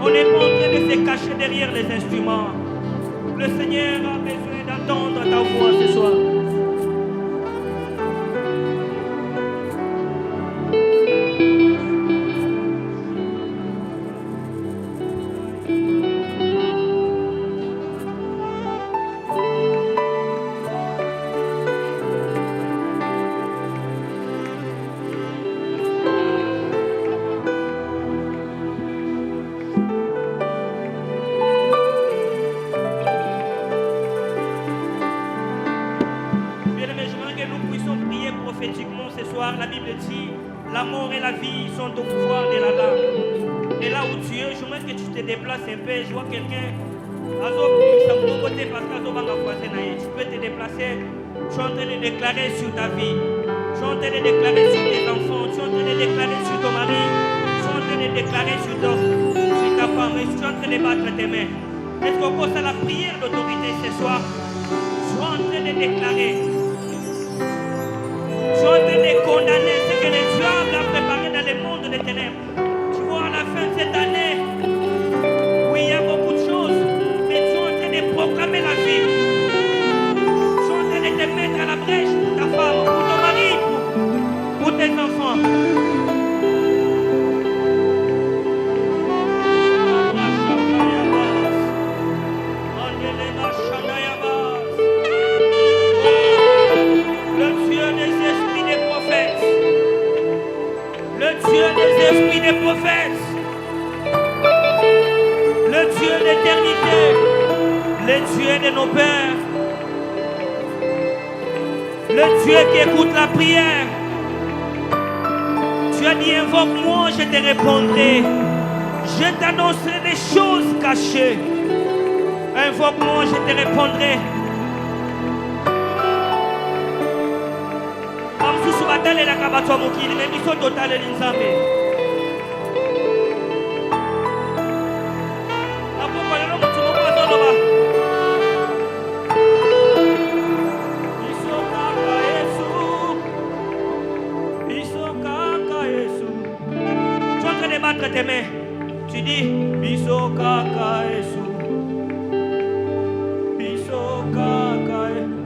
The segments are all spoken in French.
On n'est pas en train de se cacher derrière les instruments. Le Seigneur a besoin d'entendre ta voix ce soir. La Bible dit, la mort et la vie sont au pouvoir de la langue. Et là où tu es, je voudrais que tu te déplaces un peu. Je vois quelqu'un, tu peux te déplacer. Je suis en train de déclarer sur ta vie. Je suis en train de déclarer sur tes enfants. Je suis en train de déclarer sur ton mari. Je suis en train de déclarer sur ta femme. Je suis en train de battre tes mains. Est-ce qu'on pose à la prière d'autorité ce soir? Je suis en train de déclarer. Je suis en train de condamner ce que le diable a préparé dans le monde des ténèbres. Tu vois, à la fin de cette année, oui, il y a beaucoup de choses, mais tu es en train de proclamer la vie. Tu es en train de te mettre à la brèche pour ta femme, pour ton mari, pour tes enfants. Le Dieu des esprits des prophètes, le Dieu d'éternité, le Dieu de nos pères, le Dieu qui écoute la prière. Tu as dit invoque-moi, je te répondrai. Je t'annoncerai des choses cachées. Invoque-moi, je te répondrai. Batale la kabatwa mokili mais biso totale linzambe na poko lelo mutu moko azoloba biso kaka Yesu tu es en train de battre tes mains tu dis biso kaka Yesu biso kaka Yesu.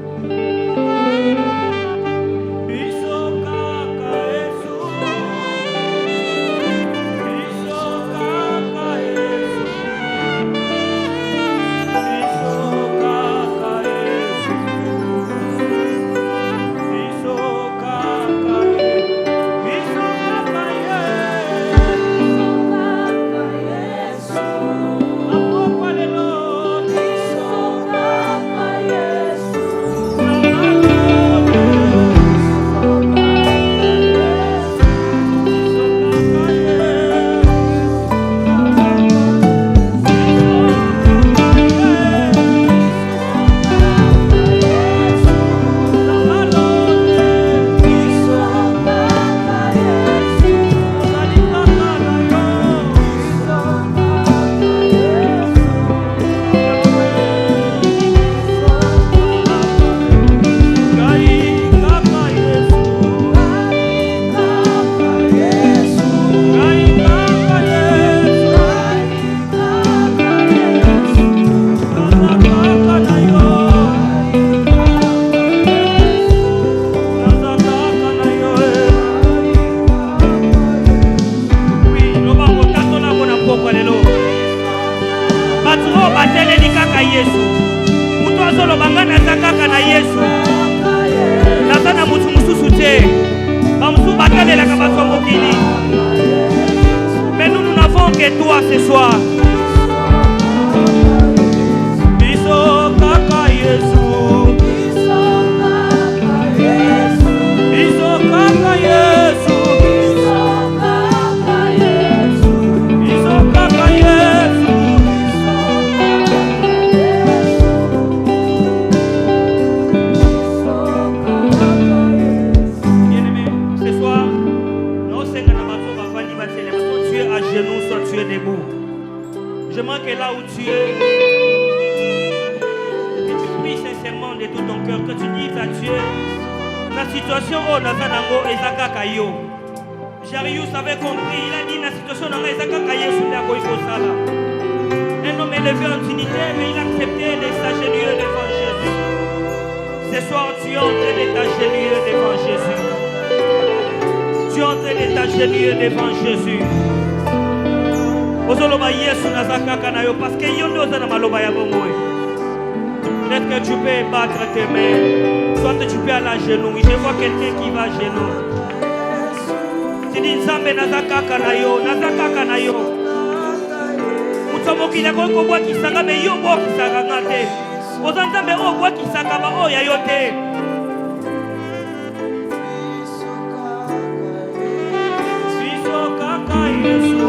Mais nous n'avons que toi ce soir. Biso kaka Yesu. Biso kaka Yesu. Biso kaka Yesu. Bien-aimé, ce soir, tu es à genoux, soit tu es debout. J'aimerais que là où tu es, que tu pries sincèrement de tout ton cœur, que tu dises à Dieu, la situation où Nazanango et Zakakayo. Jarius avait compris, il a dit la situation dans Zakakayo sur la Goïko Sala. levé en dignité, mais il a accepté de s'agenouiller devant Jésus. Ce soir, tu es en train de t'agenouiller devant Jésus. Tu es en train de t'agenouiller devant Jésus. Parce que peut-être que tu peux battre tes mains. Soit tu peux aller à genoux. Je vois quelqu'un qui va à genoux. Tu dis Nzambe nazakaka na yo, nazakaka na yo. Mutomo kila ko bwa kisanga me yo bwa kisanga ngate. Oza Nzambe o bwa kisanga ba o ya yo te. Biso kaka Yesu.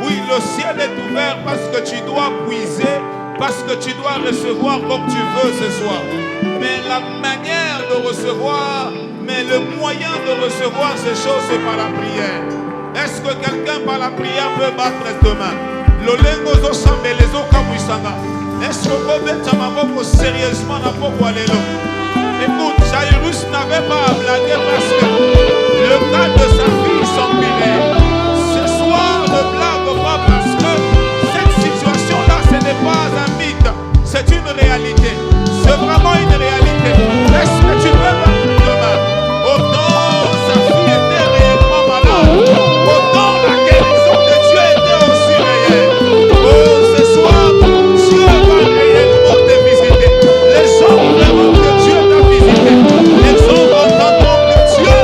Oui, le ciel est ouvert parce que tu dois puiser, parce que tu dois recevoir comme tu veux ce soir. Mais la manière de recevoir, mais le moyen de recevoir ces choses, c'est par la prière. Est-ce que quelqu'un par la prière peut battre tes mains? Est-ce que vous mettez ta main sérieusement dans votre allélo? Écoute, Jairus n'avait pas à blaguer parce que le cas de sa fille s'empirait. Ce soir, ne blague pas parce que cette situation-là, ce n'est pas un mythe, c'est une réalité. C'est vraiment une réalité. Est-ce que tu peux battre demain? Autant sa fille était réellement malade, autant la guérison de Dieu était aussi réelle. Oh, ce soir, Dieu va réellement te visiter. Les gens vraiment que Dieu t'a visité. Les gens entendront que Dieu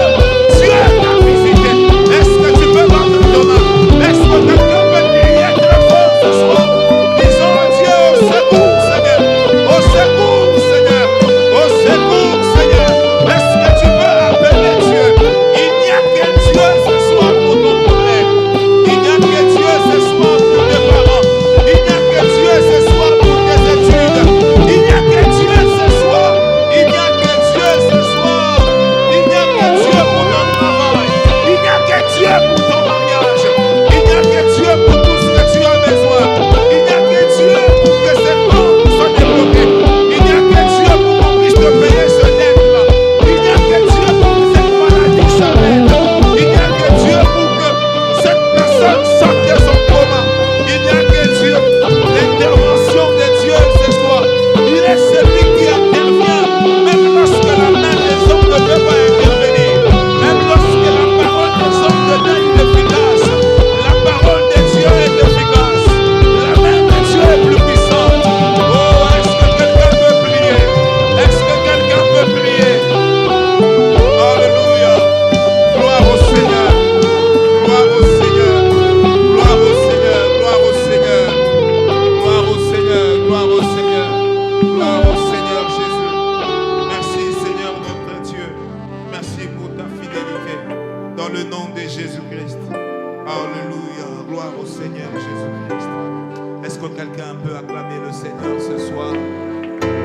le Seigneur ce soir?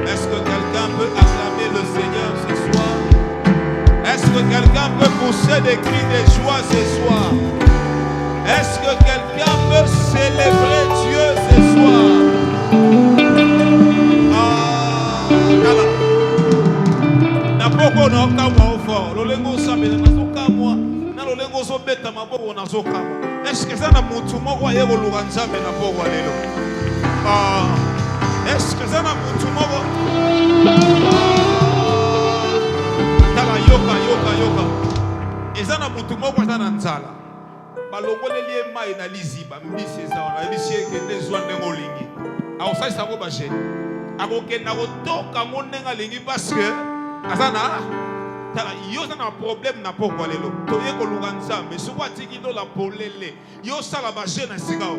Est-ce que quelqu'un peut acclamer le Seigneur ce soir? Est-ce que quelqu'un peut pousser des cris de joie ce soir? Est-ce que quelqu'un peut célébrer Dieu ce soir? Kala. Na poko na okamwa ofort. Lolengo sambela na sokamwa. Na lolengo so beta maboko na sokamwa. Est-ce que ça na mutu moko aye koluka nzambe na poko lelo? Est-ce que ça na mutu moko? Kala yoka. Eza na mutu moko eza na nzala. Balongoleli mai na liziba mbisi eza wana ebisi ekende zwa ndenge olingi. Aosalisa yango bajeni. Akokenda kotoka ngo ndenge alingi parce que aza na tala yo aza na problème na pokwa lelo. Toye koluka nzambe soki atiki lola polele yo sala bajeni na esika o.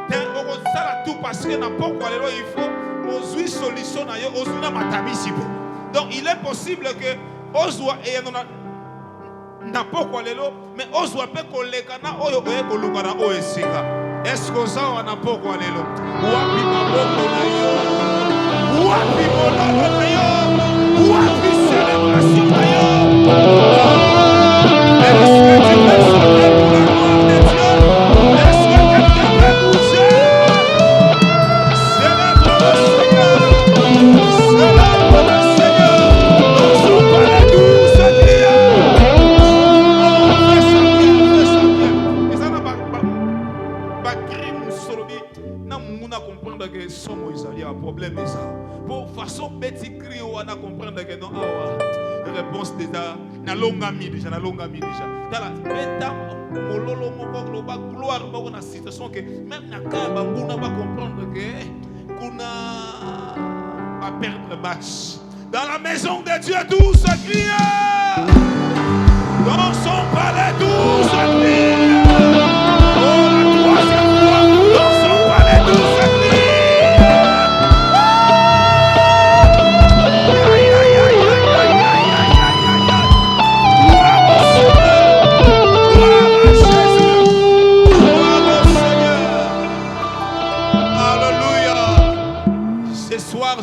Te okosala tout parce que na pokwa lelo il faut ozwi solution na yo ozwi na matabisi pe. Donc il est possible que ozwa eyano na pokwa lelo mais ozwa pe koleka na oyo oye koluka na oyo esika. Est-ce que ozawa na pokwa lelo? Wapi maboko na yo? Wapi mololo na yo? Wapi célébration na yo? Est-ce que tu peux chanter pour la gloire de Dieu? Est-ce que quelqu'un peut bouger? Célèbre le Seigneur. Célèbre le Seigneur. Dans son palais douce criant. Fais ça bien. Et ça n'a pas crime solobi. Na muna comprendre que somo Isaïe a problème et ça. Pour façon petit cri on a comprendre que non réponse déjà na longa mi déjà. Tala beta mololo moko globa gloire moko na situation que même na ka banguna va comprendre que kuna va perdre match. Dans la maison de Dieu tous crient. Dans son palais tous crient. Oh la troisième fois dans son palais tous crient.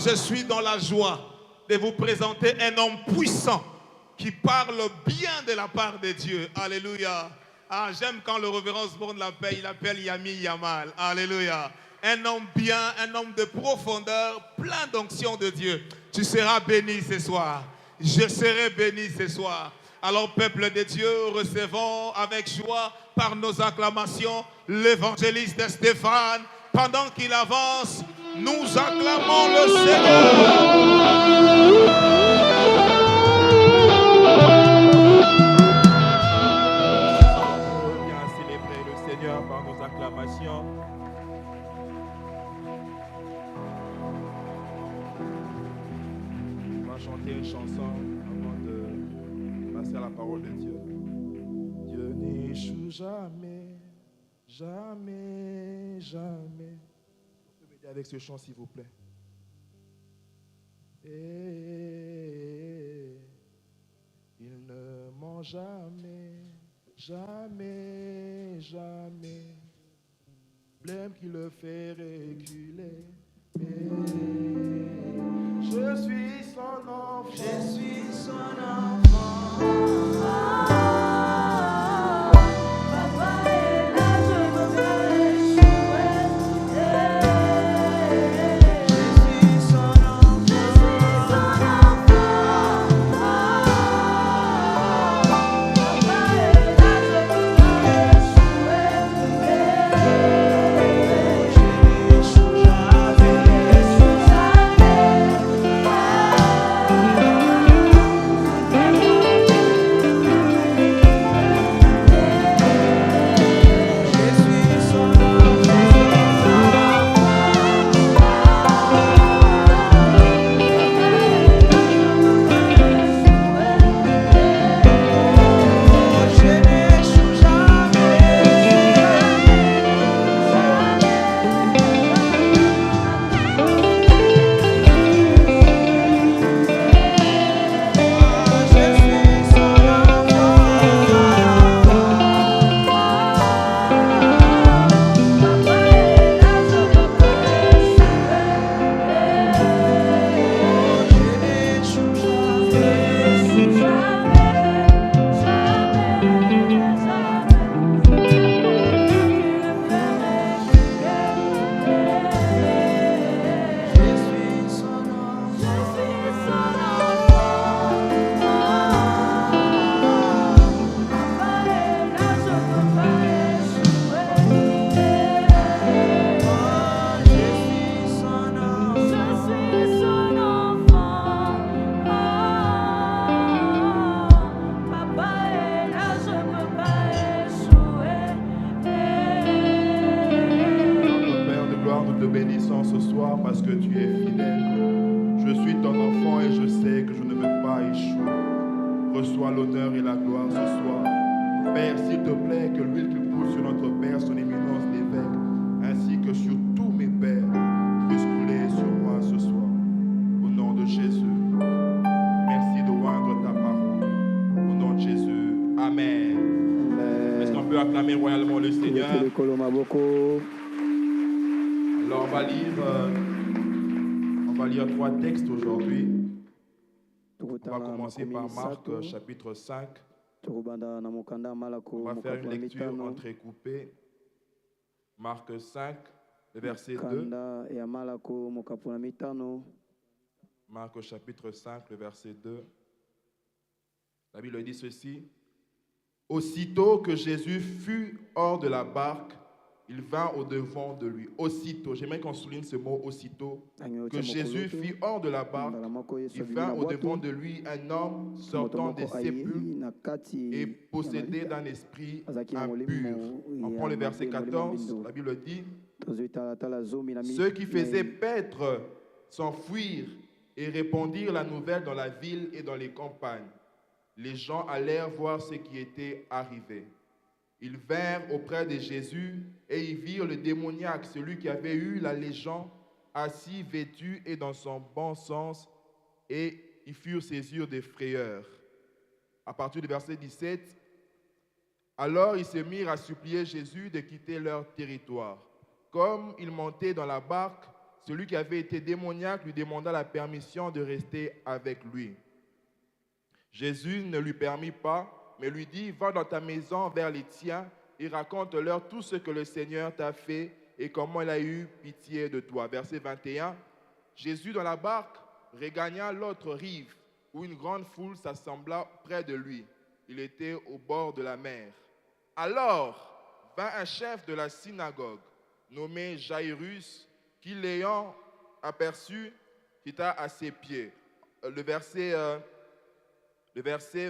Je suis dans la joie de vous présenter un homme puissant qui parle bien de la part de Dieu. Alléluia. Ah, j'aime quand le révérend Osborne l'appelle, il appelle Yami Yamal. Alléluia. Un homme bien, un homme de profondeur, plein d'onction de Dieu. Tu seras béni ce soir. Je serai béni ce soir. Alors, peuple de Dieu, recevons avec joie par nos acclamations l'évangéliste de Stéphane. Pendant qu'il avance, nous acclamons le Seigneur. On vient célébrer le Seigneur par nos acclamations. On va chanter une chanson avant de passer à la parole de Dieu. Dieu n'échoue jamais, jamais, jamais. Avec ce chant s'il vous plaît. Et il ne ment jamais, jamais, jamais. Blême qui le fait reculer. Et je suis son enfant. Je suis son enfant. Papa est là, je me fais échouer. parce que tu es fidèle. Je suis ton enfant et je sais que je ne veux pas échouer. Reçois l'honneur et la gloire ce soir. Père, s'il te plaît, que l'huile qui coule sur notre Père, son éminence l'évêque, ainsi que sur tous mes pères, puisse couler sur moi ce soir. Au nom de Jésus, merci de rendre ta parole. Au nom de Jésus, Amen. Est-ce qu'on peut acclamer royalement le Seigneur? Alors on va lire 3 textes aujourd'hui. On va commencer par Marc chapitre 5. On va faire une lecture entrecoupée. Marc 5, le verset 2. Marc chapitre 5, le verset 2. La Bible dit ceci. Aussitôt que Jésus fut hors de la barque, il vint au-devant de lui. Aussitôt, j'aimerais qu'on souligne ce mot aussitôt, que Jésus fut hors de la barque, il vint au-devant de lui un homme sortant des sépulcres et possédé d'un esprit impur. On prend le verset 14, la Bible dit, ceux qui faisaient paître s'enfuirent et répandirent la nouvelle dans la ville et dans les campagnes. Les gens allèrent voir ce qui était arrivé. Ils vinrent auprès de Jésus et ils virent le démoniaque, celui qui avait eu la légion, assis, vêtu et dans son bon sens, et ils furent saisis de frayeur. À partir du verset 17, alors ils se mirent à supplier Jésus de quitter leur territoire. Comme il montait dans la barque, celui qui avait été démoniaque lui demanda la permission de rester avec lui. Jésus ne lui permit pas, mais lui dit, va dans ta maison vers les tiens et raconte-leur tout ce que le Seigneur t'a fait et comment il a eu pitié de toi. Verset 21, Jésus dans la barque regagna l'autre rive où une grande foule s'assembla près de lui. Il était au bord de la mer. Alors vint un chef de la synagogue nommé Jairus qui l'ayant aperçu quitta à ses pieds. Le verset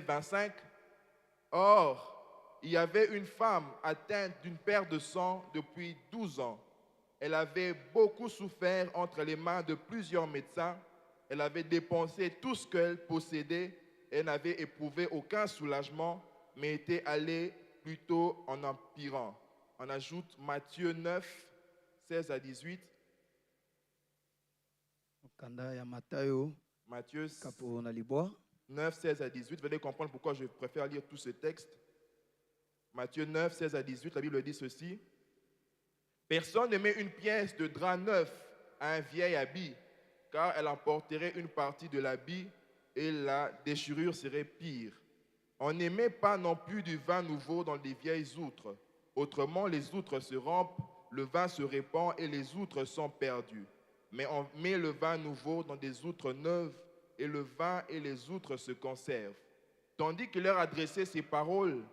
25, or, il y avait une femme atteinte d'une perte de sang depuis 12 ans. Elle avait beaucoup souffert entre les mains de plusieurs médecins. Elle avait dépensé tout ce qu'elle possédait et n'avait éprouvé aucun soulagement, mais était allée plutôt en empirant. On ajoute Matthieu 9, 16 à 18. Matthieu 9, 16 à 18. Vous allez comprendre pourquoi je préfère lire tout ce texte. Matthieu 9, 16 à 18, la Bible dit ceci. Personne ne met une pièce de drap neuf à un vieil habit, car elle emporterait une partie de l'habit et la déchirure serait pire. On ne met pas non plus du vin nouveau dans des vieilles outres. Autrement, les outres se rompent, le vin se répand et les outres sont perdues. Mais on met le vin nouveau dans des outres neuves et le vin et les outres se conservent. Tandis qu'il leur adressait ces paroles,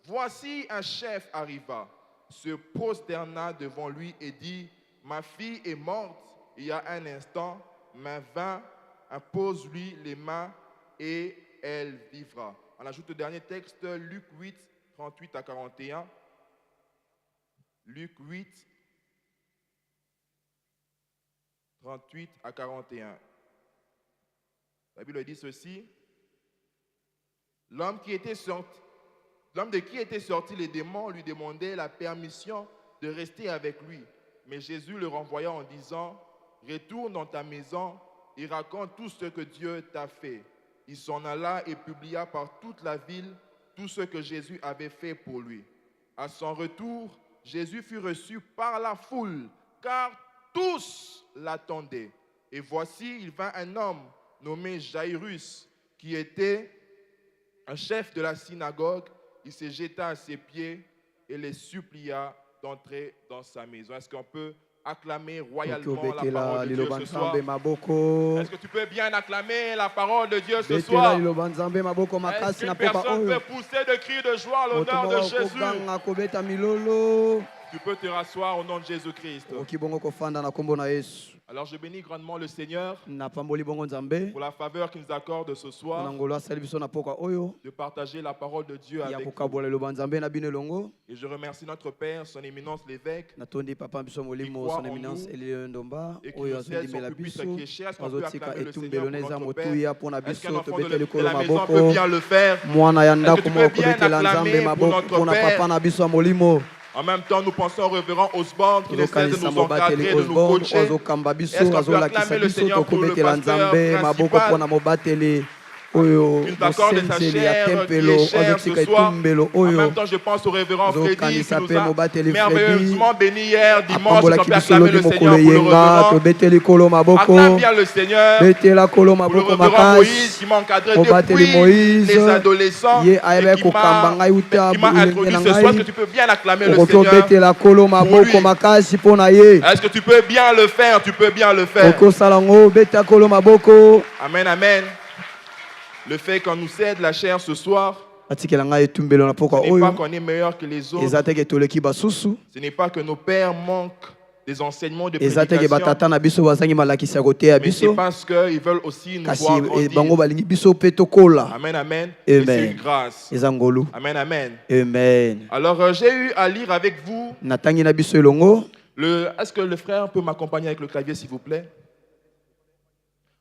voici un chef arriva, se prosterna devant lui et dit, ma fille est morte il y a un instant, mais vint, impose-lui les mains et elle vivra. On ajoute le dernier texte, Luc 8, 38 à 41. Luc 8, 38 à 41. La Bible dit ceci. L'homme de qui étaient sortis les démons lui demandait la permission de rester avec lui. Mais Jésus le renvoya en disant, retourne dans ta maison et raconte tout ce que Dieu t'a fait. Il s'en alla et publia par toute la ville tout ce que Jésus avait fait pour lui. À son retour, Jésus fut reçu par la foule, car tous l'attendaient. Et voici, il vint un homme nommé Jairus, qui était un chef de la synagogue. Il se jeta à ses pieds et les supplia d'entrer dans sa maison. Est-ce qu'on peut acclamer royalement la parole de Dieu ce soir? Est-ce que tu peux bien acclamer la parole de Dieu ce soir? Est-ce qu'une personne peut pousser de cris de joie à l'honneur de Jésus? Tu peux te rasseoir au nom de Jésus-Christ. okoki bongo kofanda na kombo na Yesu. Alors je bénis grandement le Seigneur Napamboli bongo Nzambe pour la faveur qu'il nous accorde ce na soir ngolo asali biso na poka oyo de partager la parole de Dieu ya avec vous. kokabola loba Nzambe na bino elongo. Et je remercie notre Père, son éminence l'évêque, Natondi papa biso molimo croit son en éminence nous Elie Ndomba et qui oyo nous cède son azondimela pupitre biso qui est cher. Est-ce qu'on peut azotika acclamer le etumbelo Seigneur neza pour notre motuya Père? mpona Est-ce qu'un biso enfant tobete de likolo la maison peut maboko bien le faire? mwana ya Est-ce que ndako tu moko peux bien kobetela acclamer Nzambe pour maboko notre mpona Père? papa na biso ya molimo. En même temps, nous pensons au révérend Osborne qui essaie de ozokanisa nous encadrer, mobateli de nous Osborne coacher. azokamba biso Est-ce qu'on peut azolakisa acclamer le biso Seigneur pour le tokobetela pasteur Nzambe maboko principal mpona mobateli oyo qui nous accorde sa mosenzeli ya chair, qui tempelo est chère azotika ce soir. etumbelo En oyo même temps, je pense au révérend Freddy qui ozokanisa nous mpe a mobateli merveilleusement béni hier dimanche. On apambolaki peut biso acclamer lobi le mokolo Seigneur pour le eyenga révérend. tobeteli kolo maboko Acclame bien le Seigneur betela kolo pour le maboko révérend Moïse makasi qui m'a encadré mobateli depuis Moïse les adolescents ye et ayebe kokamba ngai uta qui m'a bulenge introduit na ce soir. Est-ce que ngai tu peux bien acclamer le okoki Seigneur? obetela kolo maboko lui. makasi mpo na ye Est-ce que tu peux bien le faire? Tu peux bien le faire. okosala ngo beta kolo maboko. Amen, amen. Le fait qu'on nous cède la chair ce soir, atikela ngai etumbelo na poka ce n'est pas oyo qu'on est meilleur que les autres. eza teke toleki basusu Ce n'est pas que nos pères manquent des enseignements de eza teke prédication, batata na biso bazangi malakisi ya koteya mais c'est biso parce qu'ils veulent aussi nous kasi voir bango grandir. balingi biso mpe tokola. Amen, amen. Et Amen. c'est une grâce. eza ngolu. Amen, amen. Amen. Alors, j'ai eu à lire avec vous natangi na biso elongo. Est-ce que le frère peut m'accompagner avec le clavier, s'il vous plaît?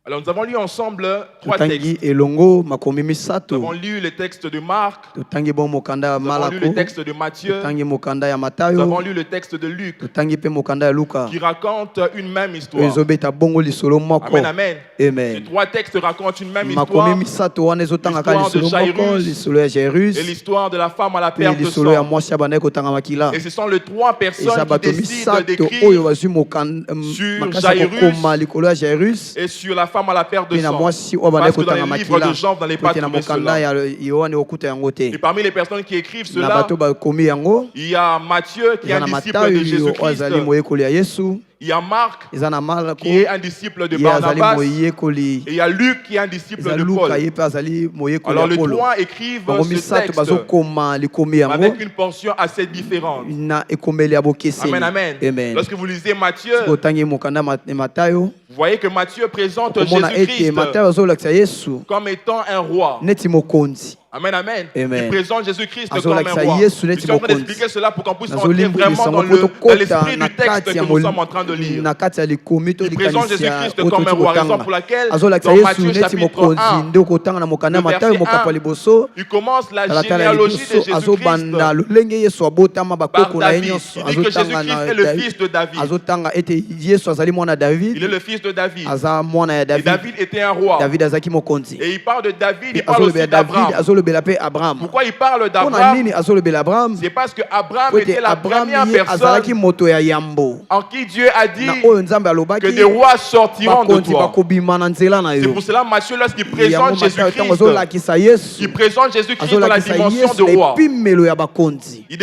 Alors, nous avons lu ensemble 3 totangi textes. elongo makomi Nous misato. avons lu le texte de Marc, totangi bon mokanda ya nous avons lu malako le texte de Matthieu, totangi mokanda ya nous avons matayo lu le texte de Luc, totangi mpe mokanda ya luka qui raconte une même oyo histoire. ezobeta bongo lisolo moko. Amen, amen. Ces Amen. 3 textes racontent une même makomi histoire, misato wana ezotangaka l'histoire de lisolo moko Jairus lisolo ya jairus et l'histoire de la femme à la mpe perte de lisolo ya sang. mwasi abandaki kotanga makila. Et ce sont les 3 eza personnes qui bato décident misato d'écrire oyo bazwi sur makasi ya Jairus kokoma likolo ya jairus et sur la femme à la perte de mpe na sang. mwasi oyo abandaki Parce que dans kotanga les livres makila de Jean, vous n'allez pas kote na trouver mokanda cela. ya yohane okuta yango te. Et parmi les personnes qui écrivent na cela, bato bakomi yango il y a Matthieu qui est eza un na disciple matayo de oyo Jésus-Christ. azali moyekoli ya yesu Il y a Marc eza na malako qui est un disciple de ye azali Barnabas. moyekoli Et il y a Luc qui est un disciple eza de luka Paul. ye mpe azali moyekoli Alors ya les polo. 3 écrivent bango ce misato texte bazokoma likomi yango avec une portion assez différente. na ekomeli ya bokeseni. Amen, amen. Amen. Lorsque vous lisez Matthieu, soki otangi mokanda ya matayo vous voyez que Matthieu présente okomona ete Jésus-Christ matayo azolakisa yesu comme étant un roi. neti mokonzi. Amen, amen. Amen. Il présente Jésus-christ Azo comme un lakisa roi. Yesu Je neti suis en train mokonzi. d'expliquer cela pour qu'on puisse Nazo entrer limbwilisa vraiment dans ngo tokota l'esprit na du texte kati que ya nous sommes en train de lire. na kati ya likomi to Il présente likanisi ya Jésus-Christ oyo comme un toti roi, raison kotanga. pour laquelle azolakisa dans yesu Matthieu neti chapitre mokonzi 1, nde okotanga na mokanda ya le matayo verset mokapa 1, liboso il commence la talatala ya généalogie de liboso Jésus-Christ azobanda lolenge yesu abotama par bakoko na ye David. nyonso Il dit que azotanga Jésus-Christ est le fils de David. azotanga ete yesu azali mwana ya david Il est le fils de David. aza mwana ya Et david David était un roi. david azalaki mokonzi Et il parle de David, Pe il parle aussi azolobela david d'Abraham. azolobela mpe abraham. Pourquoi il parle mpona d'Abraham? nini azolobela abraham C'est parce que Abraham po ete était la abraham première ye azalaki personne moto ya yambo en qui Dieu a dit na oyo nzambe que alobaki des rois sortiront de bakonzi toi. bakobima na nzela na C'est yo. pour cela Matthieu, lorsqu'il yango présente matayo ntango Jésus-Christ, azolakisa yesu il présente Jésus-Christ dans la azolakisa dimension yesu de na roi. epimelo ya bakonzi Il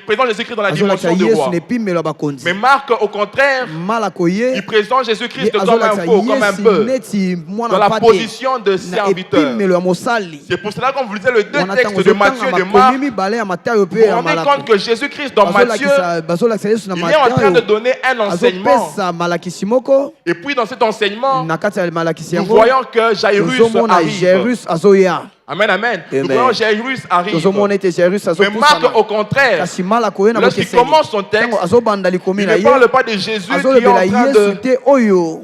présente Jésus-Christ dans la azolakisa dimension de yesu roi. na epimelo ya bakonzi. Mais Marc, au contraire, malako ye il présente ye Jésus-Christ comme un azolakisa faux, comme un yesu peu, neti dans mwana la pate position de na serviteur. epimelo ya mosali. C'est pour cela, quand vous lisez les 2 wana textes ntango de Matthieu et de makomi Marc, mibale ya matayo mpe vous vous ya rendez malako compte que Jésus-Christ dans Matthieu, bazolakisa yesu na il est en train de matayo donner un enseignement. azopesa malakisi moko Et puis dans cet enseignement, na kati ya malakisi nous yango voyons que Jairus tozomona arrive. jairus azoya. Amen, amen. Nous Amen. voyons Jairus arrive. tozomona ete jairus Mais Marc, azopusana au contraire, kasi malako ye na lorsqu'il bokeseni commence son texte, ntango azobanda likomi il na ne ye parle pas de Jésus qui est en azolobela train yesu de... te oyo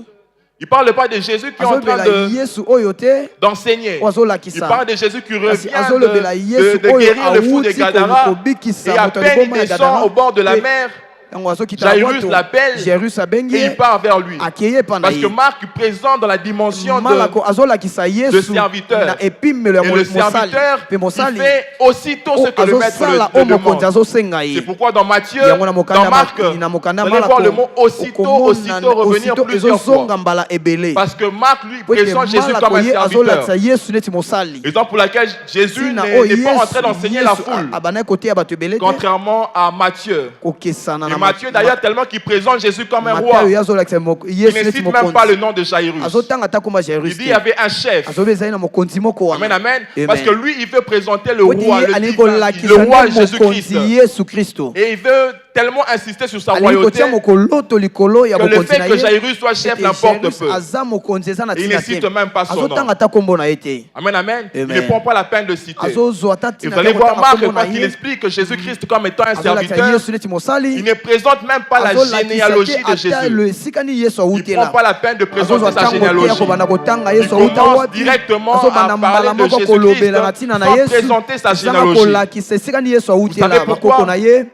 Il parle pas de Jésus qui est en train azolobela yesu oyo te d'enseigner. oyo Il azolakisa parle de Jésus qui kasi revient azolobela yesu de oyo guérir le fou de awuti Gadara. Et kobikisa à moto peine il aliboma ya descend gadara au bord de la Pe mer, ntango azokita Jairus bwato l'appelle jairus abengi et ye il part vers lui. akeye epa na Parce que ye Marc présente dans la dimension malako azolakisa de yesu serviteur. na epimelo Et ya le mosali serviteur, mpe il mosali fait aussitôt ce que le maître azosala le oyo mokonzi demande. azosenga C'est ye pourquoi dans Matthieu, yango na mokanda dans Marc, na mokanda vous allez voir le mot aussitôt, aussitôt revenir plusieurs fois. ezozonga mbala ebele Parce que Marc, lui, po ete présente Jésus comme malako un ye serviteur. azolakisa yesu neti mosali Raison pour laquelle Jésus ntina n'est oyo pas en train d'enseigner la yesu foule, abandaki koteya bato ebele te contrairement à Matthieu. kokesana Et na Matthieu, d'ailleurs, tellement qu'il présente Jésus comme un roi, matayo ye azolakisa il yesu ne neti cite même pas mokonzi le nom de Jairus. azotanga ta komba Il jairus dit qu'il y te avait un chef. azobe ezali na mokonzi moko Amen, wana amen. Amen. Parce que lui, il veut présenter le oti roi, ye le alingi divin, kolakisa le roi nde Jésus-Christ. mokonzi yesu kristo Et il veut tellement insisté sur sa alingi royauté kotia mokoloto likolo ya que le bokonzi fait na que ye Jairus soit chef ete n'importe Jairus peu. aza mokonzi eza na Il ntina ne cite te même pas son nom. azotanga ata kombo na ye te Amen, amen. Il Amen. ne prend pas la peine de citer. azozwa ata Et ntina vous allez te voir kotanga Marc kombo na quand il ye explique que Jésus-Christ comme étant un azolakisa serviteur, yesu neti mosali il ne présente même pas la azolakisa généalogie te de ata lo Jésus. esika nini yesu Il ne prend awutela pas la peine de présenter azozwa sa ntango te ya généalogie. kobanda kotanga Il yesu awuta commence wapi directement azobanda à mbala parler de moko Jésus-Christ kolobela na ntina na sans yesu présenter sa ezanga généalogie. kolakisa esika nini yesu savez awutela pourquoi? bakoko na ye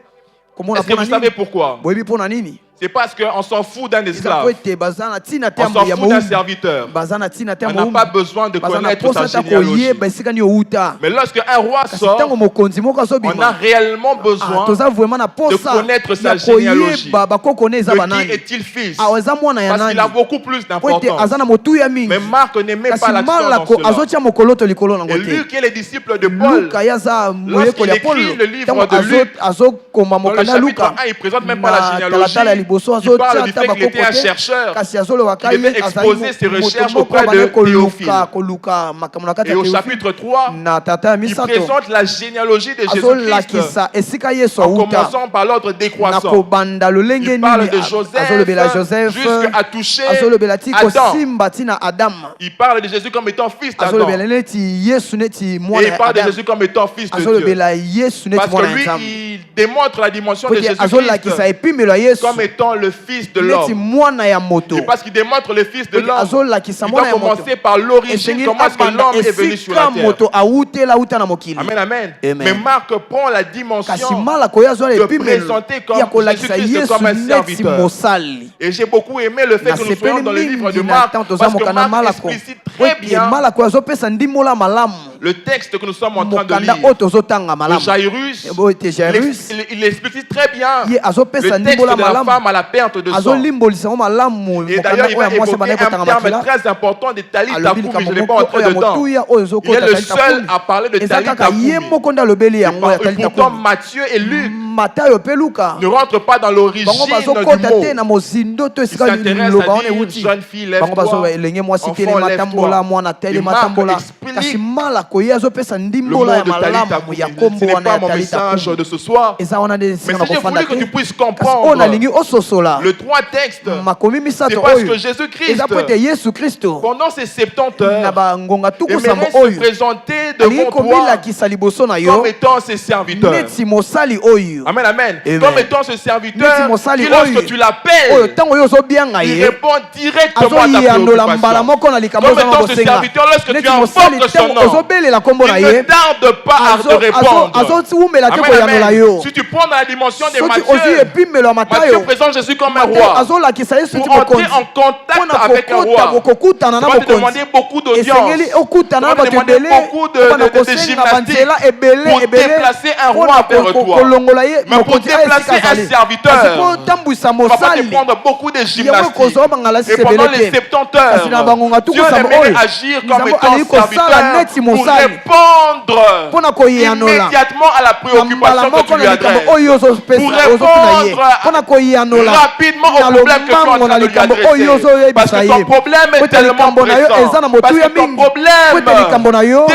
komona Est-ce que vous mpona savez nini pourquoi? boyebi mpona nini C'est parce qu'on s'en fout d'un eza po esclave. ete baza na ntina te On s'en ya fout d'un mowumbu serviteur. baza na ntina te ya On n'a mowumbu pas besoin de baza na connaître posa sa ata généalogie. koyeba esika nini outa Mais lorsqu'un roi kasi sort, ntango mokonzi moko on a azobima réellement besoin toza vraiment na posa connaître sa ya généalogie. koyeba bakoko ne eza de qui banani est-il fils. awa eza mwana ya Parce qu'il a nani beaucoup plus po ete aza d'importance. na motuya mingi Mais Marc ne met kasi pas l'accent dans malako cela. azotia mokoloto likolo nango Et te Luc et les disciples de Paul, luka ye aza moyekoli ya écrit polo le livre ntango de Luc, azokoma dans le mokanda ya chapitre luka 1, il ne présente même pas la na généalogie. talatala ya liboso Il parle azotia du ata fait qu'il était un bakoko te chercheur. kasi azolobaka Il devait ye exposer ses moto recherches moko auprès de abandaki Théophile. koluka makambo na kati Et ya au Théophile. chapitre 3, na tata ya il misato présente la généalogie de Jésus-Christ azolakisa esika yesu en awuta commençant par l'ordre na décroissant. kobanda lolenge Il parle nini de Joseph azolobela joseph jusqu'à toucher azolobela ti Adam. kosimba ntina adamu Il parle de Jésus comme étant fils d'Adam. azolobela neti yesu neti Et mwana il ya parle de adamu Jésus comme étant fils de Dieu. azolobela yesu neti Parce mwana que ya lui, nzambe il démontre la dimension de pote Jésus-Christ azolakisa epimelo ya yesu comme étant le fils de neti l'homme. mwana ya moto Et parce qu'il démontre le fils de pote l'homme, azolakisa il mwana doit ya moto commencer par l'origine, esengeli comment est-ce que abanda l'homme est venu sur la esika terre. moto awutela uta na mokili Amen, amen. Amen. Mais Marc prend la kasi dimension malako ye azwala de epimelo présenter comme ya kolakisa Jésus-Christ yesu comme un neti serviteur. mosali Et j'ai beaucoup aimé le fait que nous soyons dans le livre de Marc, parce que Marc explicite très bien malako azopesa ndimola malamu le texte que nous sommes en train de mokanda lire. oyo tozotanga De malamu Jairus, ete jairus il explicite très bien ye le azopesa texte ndimbola de la malamu femme à la perte de sang. azolimbolisa ngo malamu Et mokanda d'ailleurs, il oyo va ya mwasi évoquer bandaki un kotanga terme makila très important de Talita alobi Koum, mais likambo je ne vais pas moko entrer oyo ya dedans. motuya oyo Il est ezokota le talita seul kumi à parler de eza Talita kaka ye Koum. moko nde alobeli yango ya Et talita pourtant, kumi Matthieu et Luc matayo mpe luka ne rentrent pas dans l'origine bango du bazokota te na mot. mozindo to Il esika s'intéresse liloba à wana dire, euti jeune fille, bango bazoba lève-toi, elenge mwasi enfant, telema tambola lève-toi. mwana Et telema Marc tambola explique kasi malako ye azopesa le ndimbola mot ya de Talita malamu Koum. ya Ce kombo n'est wana pas ya mon talita message kumi de ce soir. eza wana nde Mais esika si na j'ai kofanda voulu que tu te puisses kasi oyo comprendre nalingi ososola le trois textes, makomi c'est misato parce oyo que Jésus-Christ, eza po ete yesu kristo pendant ces 70 na heures, bangonga tuku sambo aimerait se oyo présenter alingi devant toi kobilakisa liboso na comme yo étant ses serviteurs. neti mosali oyo Amen, amen. Amen. Comme étant ce serviteur Neti mosali qui, lorsque oyo. tu oyo l'appelles, ntango oyo ozobianga il ye répond directement à ta azoyandola mbala préoccupation. moko na likambo Comme ozanga étant ce kosenga serviteur, lorsque tu neti mosali invoques son ntango nom, ozobelela nkombo na il ne ye tarde pas à te répondre. azowumela te Amen, koyandola amen. yo Si tu prends dans la dimension de soki ozwi Matthieu, epimelo ya Matthieu matayo présente Jésus comme un Matayo roi. azolakisa yesu neti Pour entrer mokonzi en contact mpona avec un kokota roi, kokutana na ça va te mokonzi demander beaucoup esengeli d'audience. okutana na Ça va te bato demander ebele beaucoup mpona de kosenga gymnastique banzela ebele pour ebele déplacer un roi mpona vers toi. kolongola ye Mais pour mokonzi aye esika déplacer un azali serviteur, kasi po otambwisa Ça va pas te mosali prendre beaucoup de yango gymnastique. ekozwa bangalasi Et pendant sebele les te 70 kasi na bangonga heures, tuku Dieu sambo aimerait oyo agir comme nzambe étant alingi kosala serviteur neti pour mosali répondre mpona koyanola immédiatement à la na mbala préoccupation que tu moko lui na likambo adresses. oyo ozopesa Pour ozopesa ye répondre mpona koyanola rapidement na au problème que tu es en lomango train na de lui likambo oyo adresser. Parce ozoyebisa que ton ye problème po est ete tellement likambo na yo eza pressant. na Parce motuya que ton mingi po ete problème likambo na yo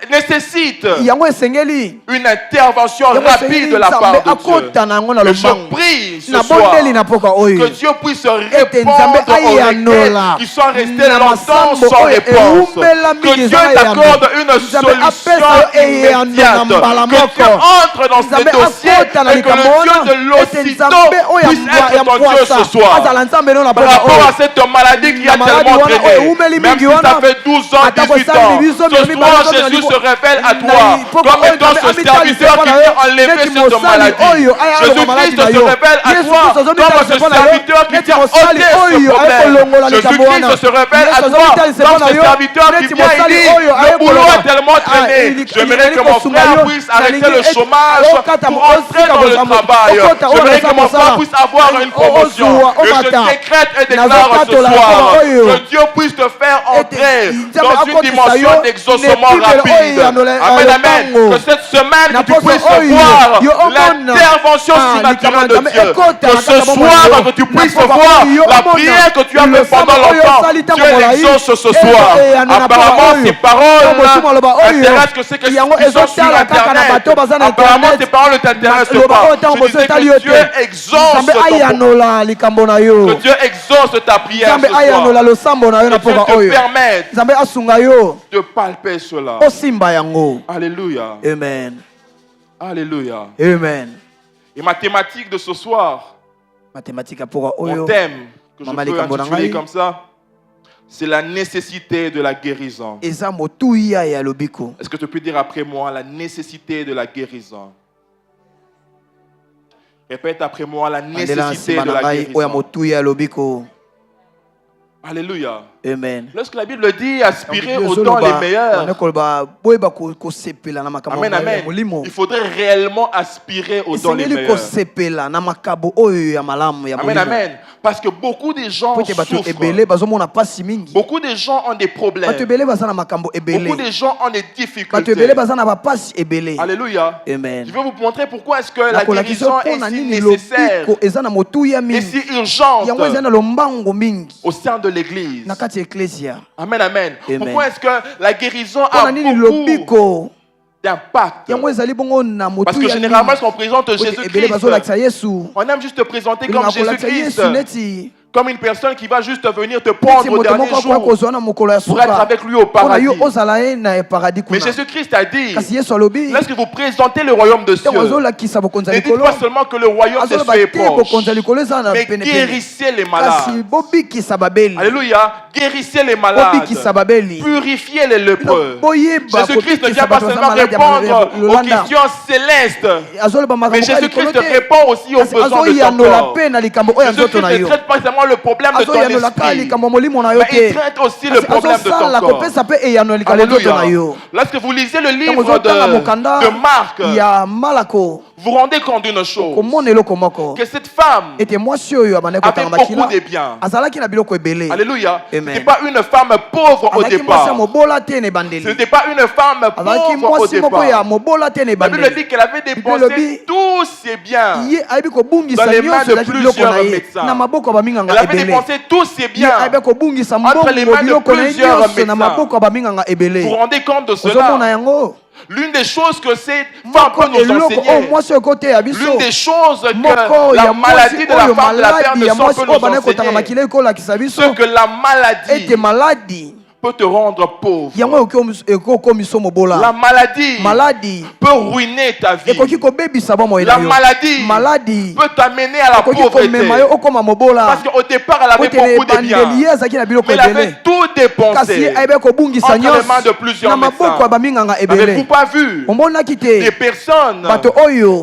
nécessite yango esengeli une intervention yango rapide esengeli de la part nzambe de Dieu. akota na yango na Et je lomango prie ce na bondeli soir na poka que oyo Dieu puisse ete nzambe répondre aux ayanola requêtes qui sont restées na longtemps masambo sans oyo réponse. ewumbela Que mingi Dieu eza na t'accorde eyano une nzambe apesa solution yo eyano na immédiate. mbala Que Dieu moko entre dans nzambe ce dossier akota na et que le likambo Dieu wana de ete l'aussitôt nzambe oyo puisse ya être ton Dieu mpwasa ce soir. azala nzambe no na Par poka rapport oyo à cette maladie qui a Na maladi tellement wana oyo traîné, ewumeli même mingi si ça wana, fait 12 ans, ata 18 kosala ans, biso ce mibale soir zomi na Jésus libo- se révèle à na toi lipoka comme oyo étant nzambe ce serviteur qui amitalisa vient mpona yo, enlever neti cette mosali maladie. oyo ayaloba maladi Jésus-Christ na se yo. révèle à Yesu toi Kristo comme azomitalisa ce mpona yo, serviteur qui neti vient mosali ôter ce oyo aye problème. kolongola likambo wana. Jésus-Christ se révèle à Yesu toi azomitalisa comme mpona ce yo, serviteur qui neti vient et mosali dit oyo aye le boulot koloba. est tellement traîné. J'aimerais que mon frère puisse arrêter le chômage pour entrer dans le travail. J'aimerais que mon frère puisse avoir une promotion. Et je décrète et déclare ce soir que Dieu puisse te faire entrer dans une dimension d'exaucement rapide. Amen, amen. Que cette semaine, que tu puisses voir l'intervention surnaturelle de Dieu. Que ce soir, que tu puisses voir la prière que tu as fait pendant longtemps. Dieu l'exauce ce soir. Apparemment, ces paroles intéressent que c'est que ils sont sur Internet. Apparemment, tes paroles ne t'intéressent pas. Je disais que Dieu exauce que Dieu exauce ta prière ce soir. Que Dieu te permette de palper cela. Alléluia. Amen. Alléluia. Amen. Et ma thématique de ce soir, mon thème que je peux intituler comme ça, c'est la nécessité de la guérison. Est-ce que tu peux dire après moi la nécessité de la guérison? Répète après moi la nécessité de la guérison. Alléluia. Amen. Lorsque la Bible dit aspirer aux dons les meilleurs, amen, amen, il faudrait réellement aspirer aux dons les meilleurs. Amen, amen. Parce que beaucoup de gens souffrent. Beaucoup de gens ont des problèmes. Beaucoup de gens ont des difficultés. Alléluia. Amen. Je vais vous montrer pourquoi est-ce que la guérison est si nécessaire et si urgente au sein de l'Église. Amen, amen. Pourquoi est-ce que la guérison a beaucoup d'impact? Parce que généralement, lorsqu'on présente Jésus-Christ, on aime juste te présenter comme Jésus-Christ, comme une personne qui va juste venir te prendre au dernier jour pour être avec lui au paradis. Mais Jésus-Christ a dit, lorsque vous présentez le royaume de cieux, ne dites pas seulement que le royaume de cieux est proche, mais guérissez les malades. Alléluia. Guérissez les malades. Purifiez les lépreux. Jésus-Christ ne vient pas seulement répondre aux questions célestes, mais Jésus-Christ répond aussi aux besoins de son corps. Jésus-Christ ne traite pas seulement le problème de ton esprit, mais il traite aussi le problème de ton corps. Alléluia. Lorsque vous lisez le livre de Marc, vous rendez compte d'une chose, que cette femme avait beaucoup de biens. Alléluia. Ce n'était pas une femme pauvre au départ. Ce n'était pas une femme pauvre au départ. La Bible dit qu'elle avait dépensé tous ses biens dans les mains de plusieurs médecins. Elle avait dépensé tous ses biens entre les mains de plusieurs médecins. Vous vous rendez compte de cela? L'une des choses que cette femme peut nous enseigner, l'une des choses que la maladie de la femme de la perte de sang peut nous enseigner, c'est que la maladie peut te rendre pauvre. La maladie peut ruiner ta vie. La maladie peut t'amener à la pauvreté. Parce qu'au départ, elle avait beaucoup de biens, mais elle avait tout dépensé entre les mains de plusieurs médecins. N'avez-vous pas vu des personnes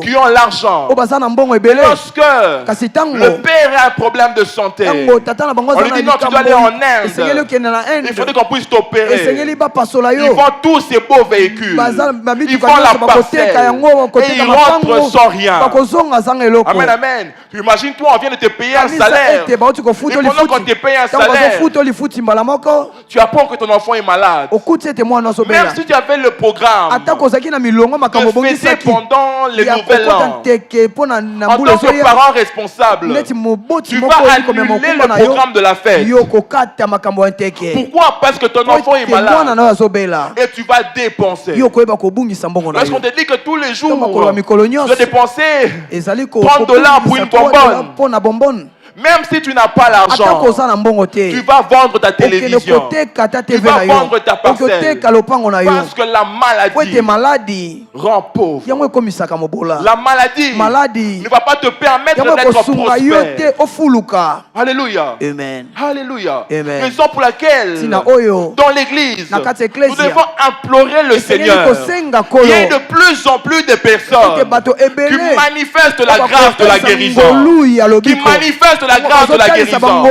qui ont l'argent, lorsque le père a un problème de santé, on lui dit non, tu dois aller en Inde, il faudrait qu'on puisse t'opérer. Ils vendent tous ces beaux véhicules, ils vendent la parcelle et ils rentrent sans rien. Amen, amen. Imagine-toi, on vient de te payer un salaire, et pendant qu'on te paye un salaire, tu apprends que ton enfant est malade. Même si tu avais le programme de fêter pendant les nouvelles ans, en tant que parent responsable, tu vas annuler le programme de la fête. Pourquoi? Parce que ton enfant est malade et tu vas dépenser. Lorsqu'on te dit que tous les jours tu dois dépenser $30 pour une bonbonne, même si tu n'as pas l'argent, tu vas vendre ta télévision, tu vas vendre ta parcelle, parce que la maladie rend pauvre. La maladie ne va pas te permettre d'être prospère. Alléluia. Amen. Alléluia. Amen. Raison pour laquelle dans l'église nous devons implorer le Seigneur qu'il y ait de plus en plus de personnes qui manifestent la grâce de la guérison, qui manifestent la grâce de la guérison.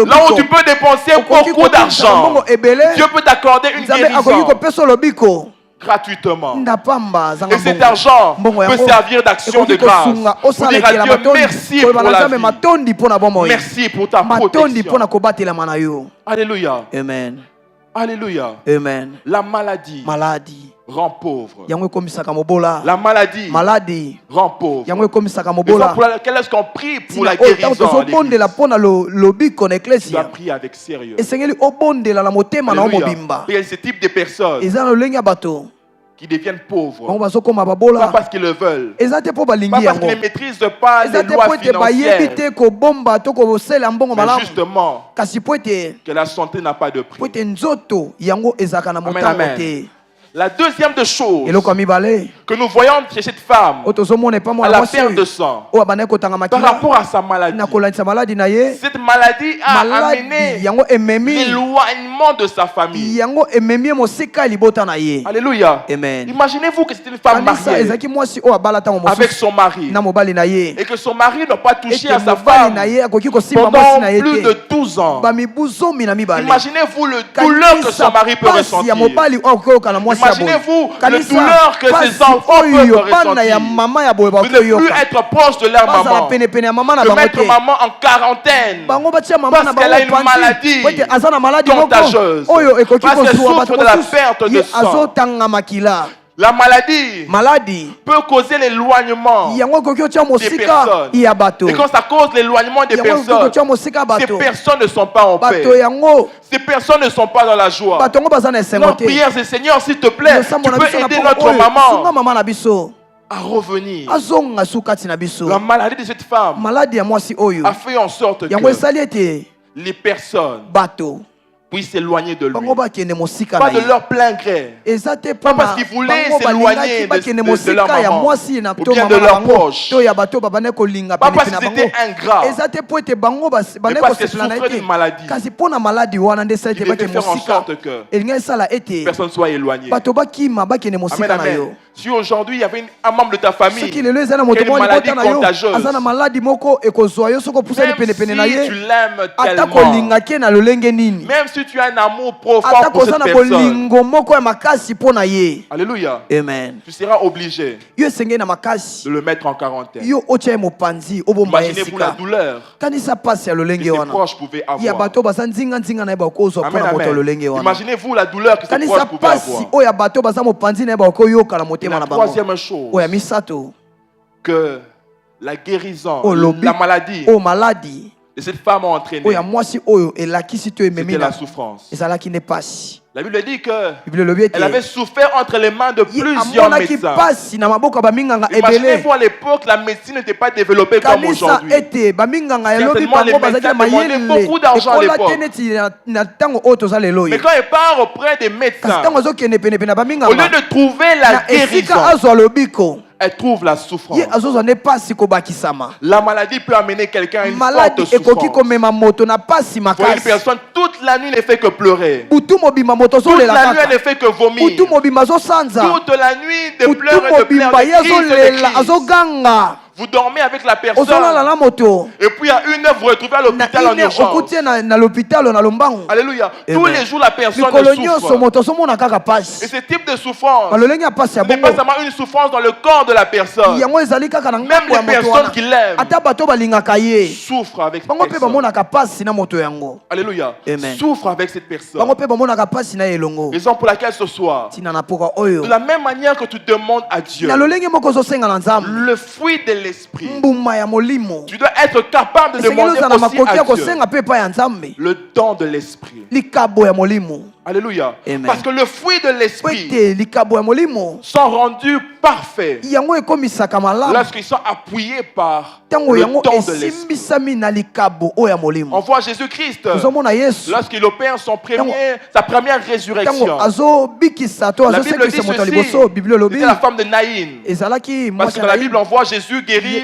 Là où tu peux dépenser beaucoup d'argent, Dieu peut t'accorder une guérison gratuitement. Et cet argent peut servir d'action de grâce pour dire à Dieu merci pour la vie, merci pour ta protection. Alléluia. Amen. Alléluia. Amen. La maladie Maladie. rend pauvre. Yango ekomisaka mobola. La maladie Maladie. rend pauvre. Yango ekomisaka Raison mobola. pour laquelle est-ce qu'on prie pour la Tina oyo guérison ntango à l'église? tozobondela mpona lobiko na Tu dois eklesia prier avec sérieux. esengeli obondela na motema na yo Alléluia. mobimba. Il y a ce type de personnes eza na lolenge ya bato qui deviennent pauvres. bango bazokoma Pas babola parce qu'ils le veulent. eza te mpo Pas balingi parce yango qu'ils ne maîtrisent pas eza les te lois mpo ete bayebi financières. te kobomba to kosala mbongo Mais malamu justement, kasi mpo ete que la santé n'a pas de prix. nzoto yango ezalaka na Amen, motango amen. te. La deuxième des choses eloko ya mibale que nous voyons chez cette femme oyo tozomona epa à mwana la mwasi perte de oyo sang, oyo abandaki kotanga par makila rapport à sa maladie, na kolandisa maladi na ye cette maladie a maladi amené yango ememi l'éloignement de sa famille. yango ememi ye mosika ya libota na ye. Alléluia. Amen. Imaginez-vous que c'est une femme kanisa mariée ezalaki mwasi oyo abala ntango avec mosusu son mari na mobali na ye et que son mari n'a pas touché ete à sa mobali femme na ye akoki kosimba pendant mwasi na ye plus de te 12 ans. bamibu zomi na mibale. Imaginez-vous le douleur que son mari peut pasi ressentir. ya mobali oyo akoyoka na mwasi ya boye. Imaginez-vous le Kanisa, douleur que pasi ses enfants oyo peuvent bana ya ressentir. mama ya boye De ne plus bakoyoka être proche de leur bazala maman. penepene ya mama na De bango mettre te maman en quarantaine. bango batia mama na Parce qu'elle a une bango maladie po ete aza na maladi moko contagieuse. oyo ekoki Parce qu'elle kozwa souffre bato de la mosusu perte de ye sang. azotanga makila. La maladie Maladi peut causer l'éloignement yango ekoki otia des mosika personnes. ya bato Et quand ça cause l'éloignement des yango ekoki personnes, otia mosika ya ces bato personnes ne sont pas en paix. bato yango Ces personnes ne sont pas dans la joie. bato yango baza na esengo Notre te. prière, c'est Seigneur, s'il te plaît, Losambo tu na peux biso na aider poko notre oyo, sunga maman mama na biso à revenir. azonga su kati na biso. La maladie de cette femme maladi ya mwasi oyo a fait en sorte yango que esali ete les personnes bato puissent s'éloigner de lui. bango bakende mosika Pas na de ye leur plein gré. eza te Pas parce mpona qu'ils voulaient bango s'éloigner balingaki bakende de leur mosika ya maman mwasi na ou to bien de mama na leur bango proche. to ya bato babandaki kolinga Pas parce penepene na qu'ils étaient bango ingrats. eza te mpo ete bango bandaki parce qu'elle kosepela na ye souffrait d'une maladie. te kasi mpo na maladi wana nde esali Il ete devait bakende faire en mosika sorte que elingi esala ete personne ne soit éloigné. bato bakima bakende Amen, mosika na yo. amen. Si aujourd'hui il y avait un membre de ta famille soki lelo eza na qui moto a une moko maladie libota na yo contagieuse, aza na maladi moko ekozwa yo soki opusani même si penepene na tu ye l'aimes ata tellement, kolingaki ye na lolenge nini même si tu as un amour profond ata pour koza cette na personne, bolingo moko ya makasi mpo na ye. alléluia, Amen. tu seras obligé yo esengeli na makasi de le mettre en quarantaine. yo otia ye mopanzi obomba ye Imaginez-vous la esika douleur kanisa pasi ya que lolenge ses wana proches pouvaient ya avoir. bato baza nzinga na ye bakozwa mpo Amen, na moto ya amen. lolenge wana Imaginez-vous la douleur que ses kanisa proches pouvaient pasi avoir. oyo ya bato baza mopanzi na ye bakoyoka na Et motema la na bango troisième chose, oyo ya misato que la guérison, oyo la maladie oyo maladi de cette femme a entraîné, oyo ya mwasi oyo elakisi to ememi c'était la na souffrance. ezalaki nde pasi. La Bible dit que Biblia elobi ete elle avait souffert entre les mains de ye plusieurs amonaki médecins. pasi na maboko ya baminganga ebele Imaginez-vous à l'époque, la médecine n'était pas développée comme kanisa aujourd'hui. ete baminganga elobi Certainement, les bango bazalaki na médecins demandaient mayele beaucoup d'argent à ekola te l'époque. neti na ntango oyo toza lelo Mais ye quand elle part auprès des kasi médecins, ntango azokende penepene na au lieu baminganga de trouver la na esika guérison, azwa lobiko elle trouve la souffrance. ye azozwa nde pasi kobakisama. La maladie peut amener quelqu'un à une maladi forte ekoki souffrance. komema moto na pasi Pour une makasi personne, toute la nuit ne fait que pleurer. butu mobimba moto Toute azolela la nuit, elle ne kaka fait que vomir. butu mobimba azosanza Toute la nuit, de butu pleurs et de pleurs, mobimba ye de crises et de azolela crises. azoganga Vous dormez avec la personne. ozolala na moto Et puis à 1 heure, vous vous retrouvez à na l'hôpital en ine urgence. okuti ye na l'hôpital na lombangu. Alléluia. Tous Amen. les jours, la personne mikolo nyonso souffre. moto azomona kaka Et pasi ce type de souffrance malolenge ya pasi ya n'est pas bongo seulement une souffrance dans le corps de la personne. yango ezali kaka na Même ngambo ya les moto personnes wana qui l'aiment ata bato balingaka ye souffrent avec cette bango mpe personne. bamonaka pasi na moto yango Alléluia. Amen. Souffrent avec cette personne. bango mpe bamonaka pasi na ye elongo Raison pour laquelle ce soir, ntina na poka oyo de la même manière que tu demandes à Dieu na lolenge moko ozosenga na nzambe le fruit de l'esprit, mbuma ya molimo tu dois être capable de esengeli demander ozala na aussi makoki ya à Dieu kosenga mpe epai ya nzambe le don de l'esprit. likabo ya molimo Alléluia. Amen. Parce que le fruit de po l'esprit ete likabo ya molimo sont rendus parfaits yango ekomisaka malamu lorsqu'ils sont appuyés par ntango le yango don de l'esprit. esimbisami na likabo oyo ya On molimo voit Jésus-Christ tozomona yesu lorsqu'il opère sa première résurrection. ntango azobikisa to La Bible dit azosekisa moto ya ceci, liboso biblia elobi c'était la femme de Naïn. ezalaki Parce mwasi que ya dans la Naïm. Bible, on voit Jésus guérir,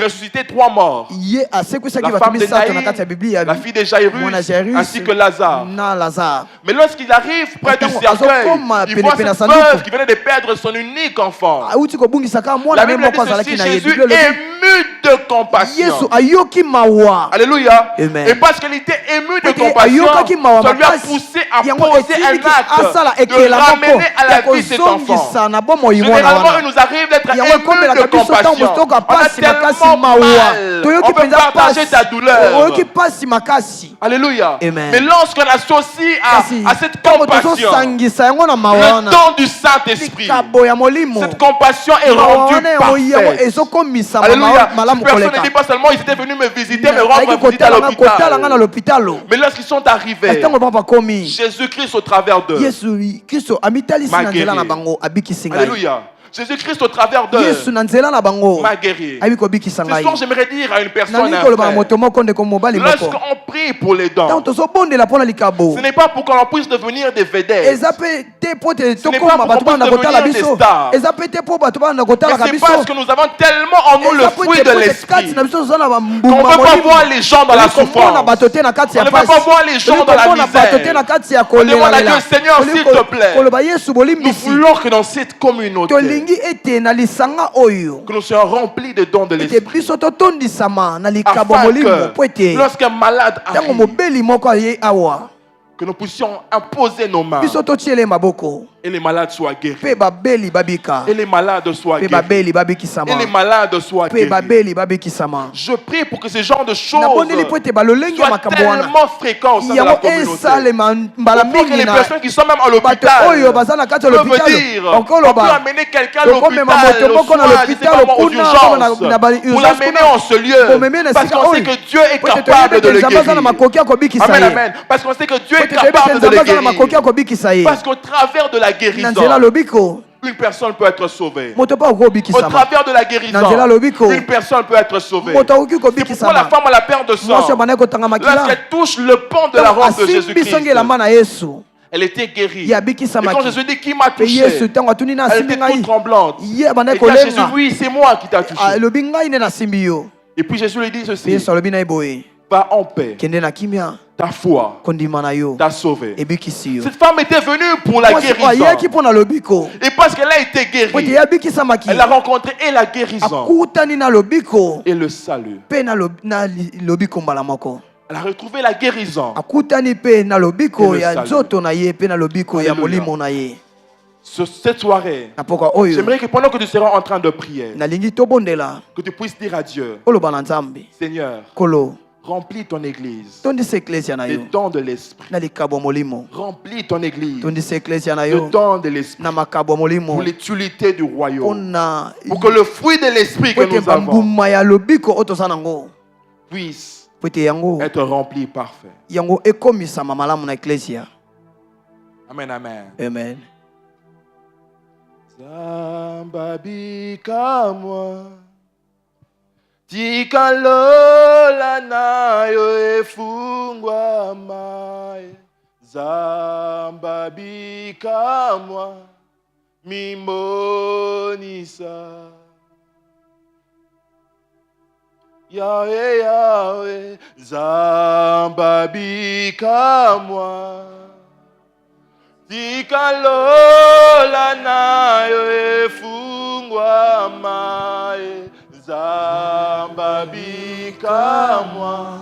ressusciter 3 morts. ye asekwisaki La bato femme de misato na kati ya Naïn, biblia la fille de Jairus, mwana Jairus ainsi que Lazare. na lazare Mais lorsqu'il arrive près du Ntango cercueil, azokoma il voit penepene ya cette sanduku. veuve qui venait de perdre son unique enfant. auti kobungisaka La mwana ne Bible moko dit azalaki ceci, na ye Jésus biblia elobi ému de compassion. Yesu ayoki mawa. Alléluia. Amen. Et parce qu'il était ému de Ete compassion, ayokaki mawa ça lui a makasi. poussé à Yango poser un etindiki acte asala de ekela moko ramener à la ya vie cet enfant. kozongisa na bomoi mwana Généralement, wana. il nous arrive d'être Yango ému ekomelaka de biso ntango compassion. mosusu On a pasi makasi tellement mawa. mal. Toyoki On peut mpenza partager pasi. ta douleur. Oyoki pasi makasi. Alléluia. Amen. Mais lorsqu'on associe à cette ntango compassion tozosangisa yango na mawa le wana, don du Saint-Esprit, likabo ya molimo, cette compassion est mawa rendue wana yango parfaite. ezokomisama Alléluia. malamu Cette personne koleka. ne dit pas seulement ils étaient venus me visiter, me rendre Ayaki visite à kotala nga na l'hôpital. l'hôpital. Mais lorsqu'ils sont arrivés, ntango bango bakomi, Jésus-Christ au travers d'eux. Yesu Kristo amitalisi na nzela na bango abikisi ngai. Alléluia. Jésus-Christ au travers d'eux Yesu na nzela na bango m'a guéri. abi kobikisa Ce ngai. soir, j'aimerais dire à une personne, Nalingi un koloba na frère, moto moko ndeko mobali moko. lorsqu'on prie pour les dents, Ntango tozobondela mpona likabo, ce n'est pas pour qu'on puisse devenir des vedettes. eza mpe te po te n'est pas tokoma pour bato qu'on bana puisse kotala devenir biso. des stars. Eza mpe te po bato bana Mais kotalaka c'est biso. parce que nous avons tellement en nous le Eza mpe fruit te de po te l'esprit kati na biso toza na qu'on bambuma ne peut pas molimo. voir les gens dans la Toliko souffrance. mona bato te na kati On ya ne peut pasi. pas voir les gens Toliko dans la mona bato te misère. na kati ya On demande à kolelalela. Dieu, Seigneur, s'il te plaît, koloba Yesu nous bolimbisi. voulons que dans cette communauté, Tolingi ete na lisanga oyo que nous soyons remplis de dons de ete l'esprit. biso totondisama na likabo Afin molimo po que ete lorsqu'un malade ntango arrive, mobeli moko aye awa que nous puissions imposer nos mains biso totiele maboko et les malades soient guéris. mpe babeli babika Et les malades soient mpe guéris. babeli Et babikisama les malades soient mpe guéris. babeli babikisama. Je prie pour que ce genre de choses Nabondeli po ete balolenge ya soient makambo wana tellement fréquents au sein de la yango communauté. esalema mbala Pour que mingi les na personnes qui sont même à bato l'hôpital oyo baza na kati ya peuvent l'hôpital dire, on peut okoloba amener quelqu'un à l'hôpital, tokomema moto au moko na soin, je sais l'hôpital pas moi, aux kuna urgences, na pour urgence l'amener kuna en ce lieu, bomemi na parce sika qu'on sait oyo que Dieu est po ete capable de toyebi le ete nzambe aza na guérir. makoki ya kobikisa Amen, ye amen. Parce qu'on sait que Dieu po est ete toyebi ete capable de nzambe le aza na makoki ya guérir. kobikisa ye Parce qu'au travers de la na nzela guérison, lobiko une personne peut être sauvée. moto mpe akoki Au kobikisama travers de la guérison, na nzela lobiko une personne peut être sauvée. moto akoki C'est pourquoi la kobikisama femme à la perte de sang, mwasi abandaki kotanga makila lorsqu'elle touche le pont de la robe de asimbi Jésus-Christ, songe elamba na yesu elle était guérie. ye Et abikisamaki quand Jésus dit qui m'a mpe yesu touché, ntango atuni na elle asimbi était ngai toute tremblante. ye abandaki Elle dit à Jésus, kolenga oui, c'est moi qui t'a touché. alobi ngai nde nasimbi yo Et puis Jésus lui dit mpe ceci, yesu alobi na ye boye va en paix, kende na kimia ta foi kondima na yo t'a sauvé. ebikisi yo Cette femme était venue pour la mwasi oyo guérison. ayaki mpo na lobiko Et parce qu'elle a été po ete guérie, ye abikisamaki elle a rencontré et la guérison akutani na lobiko et le salut. mpe na lobiko mbala moko Elle a retrouvé la guérison. akutani mpe na lobiko Et le ya salut. nzoto na ye mpe na lobiko ya Alléluia. molimo na ye Cette soirée, na pokwa oyo j'aimerais que pendant que tu seras en train de prier, nalingi tobondela que tu puisses dire à Dieu, oloba na nzambe Seigneur, kolo remplis ton église tondisa eklesia na des yo dons de l'esprit. na likabo ya molimo Remplis ton église tondisa eklesia na des yo dons de l'esprit na makabo ya molimo pour l'utilité du royaume. mpona Pour que le fruit de l'esprit que po ete nous avons bambuma ya lobiko oyo toza nango puisse po ete yango être rempli parfait. yango ekomisama malamu na eklesia. Amen, amen. Amen. Zambabi kamwa tikalola nayo efungwa mai Zambabi kamwa mimonisa Yahweh Yahweh Zambabi kamwa tikalola nayo efungwa mae Zambabi kamwa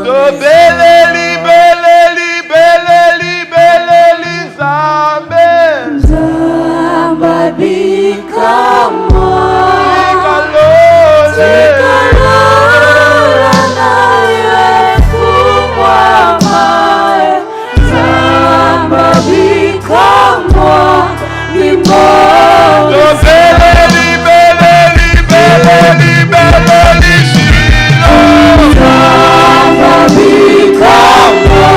tobeleli beleli beleli beleli Zambe Zambabi kamwa tikalola nayo efungwa mae Zambabi kamwa mimoyo tobeleli beleli beleli beleli shilo Zambabi kamwa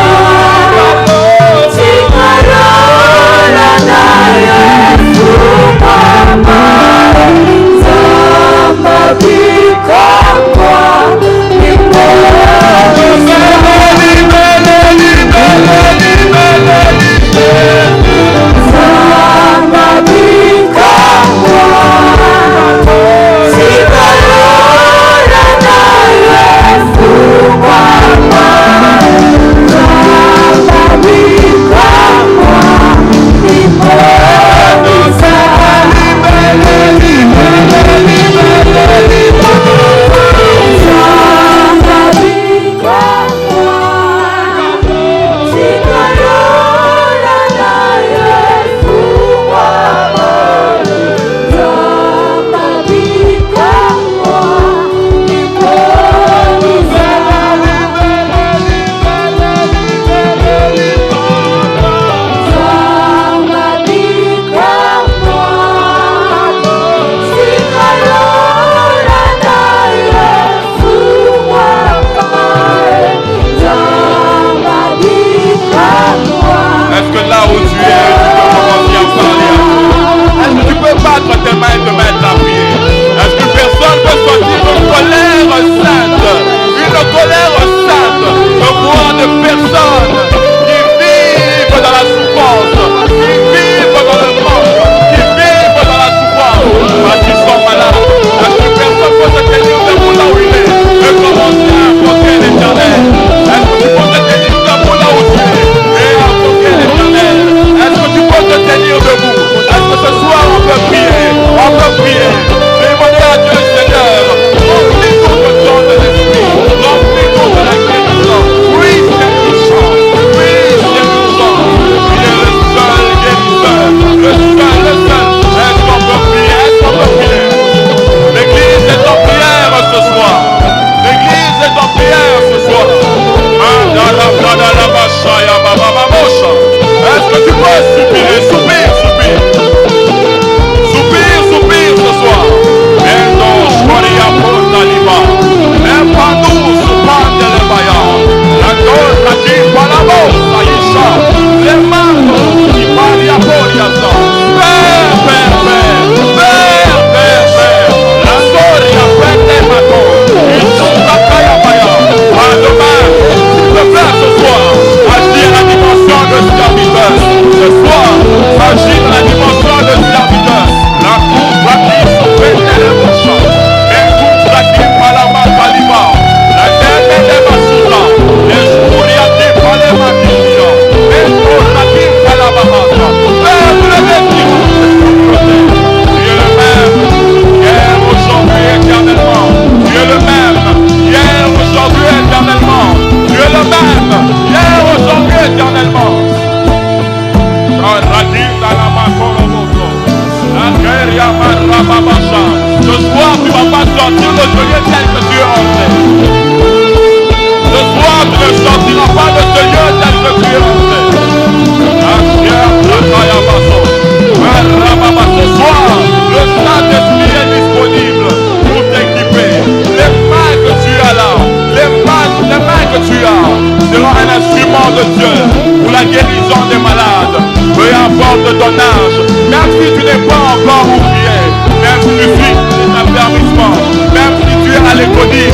Dieu, pour la guérison des malades. Peu importe ton âge, même si tu n'es pas encore ouvrier, même si tu suis des affermissements, même si tu es à l'économie,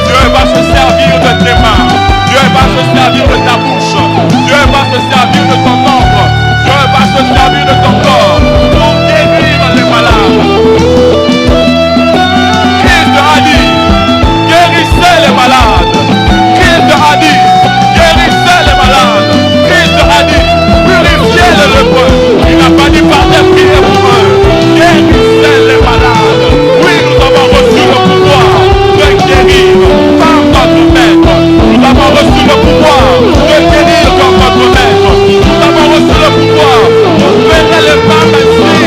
Dieu va se servir de tes mains, Dieu va se servir de ta bouche, Dieu va se servir de ton ombre, Dieu va se servir de ton corps pour guérir les malades. Christ a dit, guérissez les malades. Christ a dit, guérissez les malades. Christ a dit, purifiez les lépreux. Il n'a pas dit par des prières pour eux. Guérissez les malades. Oui, nous avons reçu le pouvoir de guérir par notre maître. Nous avons reçu le pouvoir de guérir comme notre maître. Nous avons reçu le pouvoir de faire les femmes ainsi.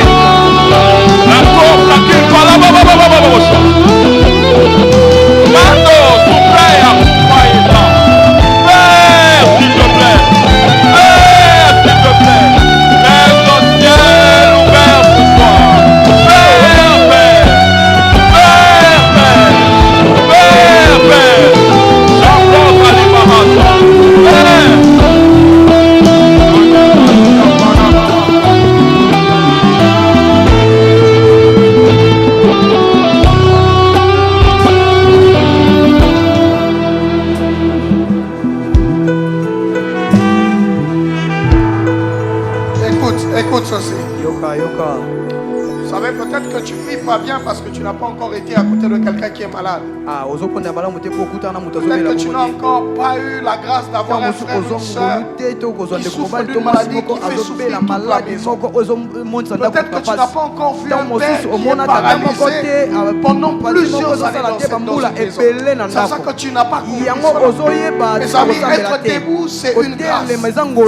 La coupe, la quille, voilà, Mando, souffle, Père, s'il te plaît. Père, s'il te plaît. Laisse ton ciel ouvert ce soir. Père, Père. Père, Père. Père, Père. Jean-Claude Alimarata. Père. Écoute ceci. Yoka, yoka. Vous savez, peut-être que tu ne vis pas bien parce que tu n'as pas encore été à côté de quelqu'un qui est malade. Ah, ozokonda bala muté ko kutana Peut-être mutazobela que tu n'as encore pas eu la grâce d'avoir un frère ou une soeur qui souffre d'une maladie qui fait souffrir toute la maison. Peut-être que tu n'as pas encore vu un père qui est paralysé pendant plusieurs années dans cette maison. C'est ça que tu n'as pas compris cela. Mes amis, être debout, c'est une grâce.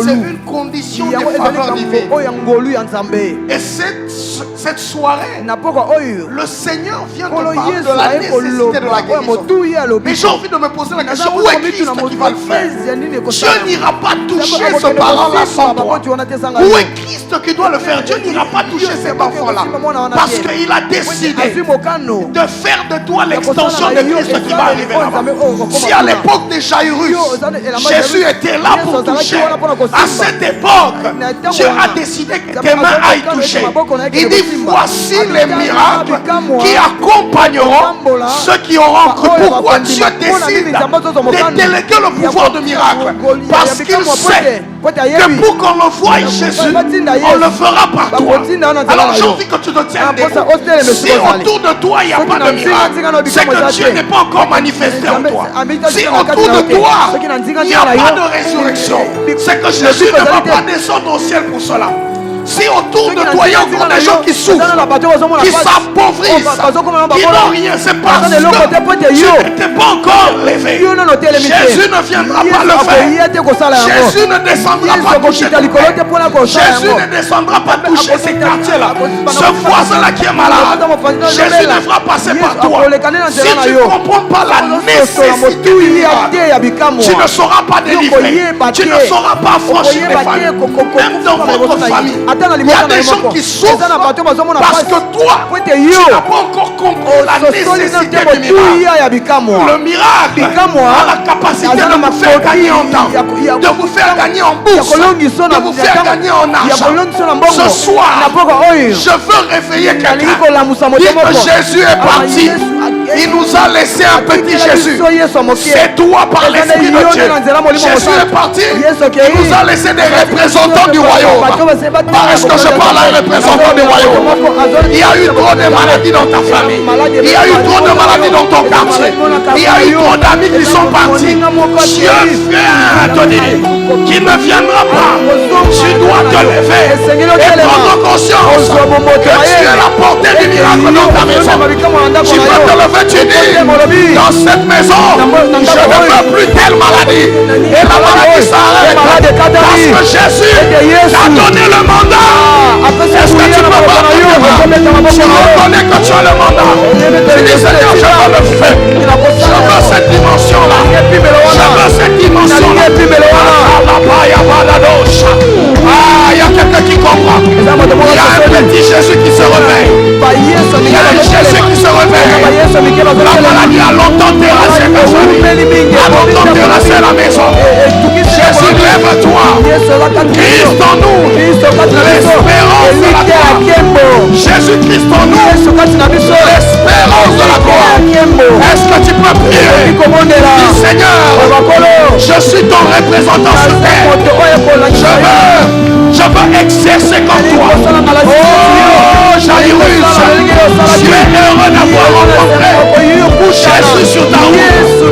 C'est une condition de faveur divine. Et cette soirée, le Seigneur vient te parler de la nécessité de la guérison. Mais j'ai envie de me poser la question, où est Christ qui va le faire? Dieu n'ira pas toucher ce parent-là sans toi. Où est Christ qui doit le faire? Dieu n'ira pas toucher cet enfant-là. Parce qu'il a décidé de faire de toi l'extension de Christ qui va arriver là-bas. Si à l'époque de Jairus, Jésus était là pour toucher, à cette époque, Dieu a décidé que tes mains aillent toucher. Il dit, voici les miracles qui accompagneront ceux qui auront cru. Pourquoi Dieu décide de déléguer le pouvoir de miracle? Parce qu'il sait que pour qu'on le voie Jésus, on le fera par toi. Alors j'ai envie que tu te tiennes debout. Si autour de toi il n'y a pas de miracle, c'est que Dieu n'est pas encore manifesté en toi. Si autour de toi il n'y a pas de résurrection, c'est que Jésus ne va pas descendre au ciel pour cela. Si autour de toi il y a encore des gens qui souffrent, qui s'appauvrissent, qui n'ont rien, c'est parce que tu n'étais pas encore levé. Jésus ne viendra pas le faire. Jésus ne descendra pas toucher ton père. Jésus ne descendra pas toucher ces quartiers-là. Ce voisin-là qui est malade, Jésus devra passer par toi. Si tu ne comprends pas la nécessité du miracle, tu ne seras pas délivré. Tu ne sauras pas affranchir les familles, même dans votre famille. Il y a des gens qui souffrent parce que toi, tu n'as pas encore compris la nécessité du miracle. Le miracle a la capacité de vous faire gagner en temps, de vous faire gagner en bourse, de vous faire gagner en argent. Ce soir, je veux réveiller quelqu'un. Dit que Jésus est parti. Il nous a laissé un petit Jésus. C'est toi par l'Esprit de Dieu. Jésus est parti. Il nous a laissé des représentants du royaume. Est-ce que je parle à un représentant du royaume? Il y a eu trop de maladies dans ta famille. Il y a eu trop de maladies dans ton quartier. Il y a eu trop d'amis qui sont partis. Dieu vient te dire qu'il ne viendra pas. Tu dois te lever et prendre conscience que tu es la portée du miracle dans ta maison. Tu peux te lever, tu dis, dans cette maison, je ne veux plus telle maladie. Et la maladie s'arrête parce que Jésus t'a donné le mandat. Est-ce que tu peux pas tu reconnais que tu as le mandat? Tu dis, Seigneur, je veux le faire. Je veux cette dimension-là. Je veux cette dimension-là. Ah, il y a quelqu'un qui comprend. Il y a un petit Jésus qui se réveille. Il y a un Jésus qui se réveille. La maladie a longtemps terrassé ta famille, a longtemps terrassé la maison. Jésus, lève-toi. Christ en nous, l'espérance de la gloire. Jésus-Christ en nous, l'espérance de la gloire. Est-ce que tu peux prier? Dis Seigneur, je suis ton représentant sur terre. Je veux exercer comme toi. Oh, Jairus, tu es heureux d'avoir rencontré Jésus sur ta route.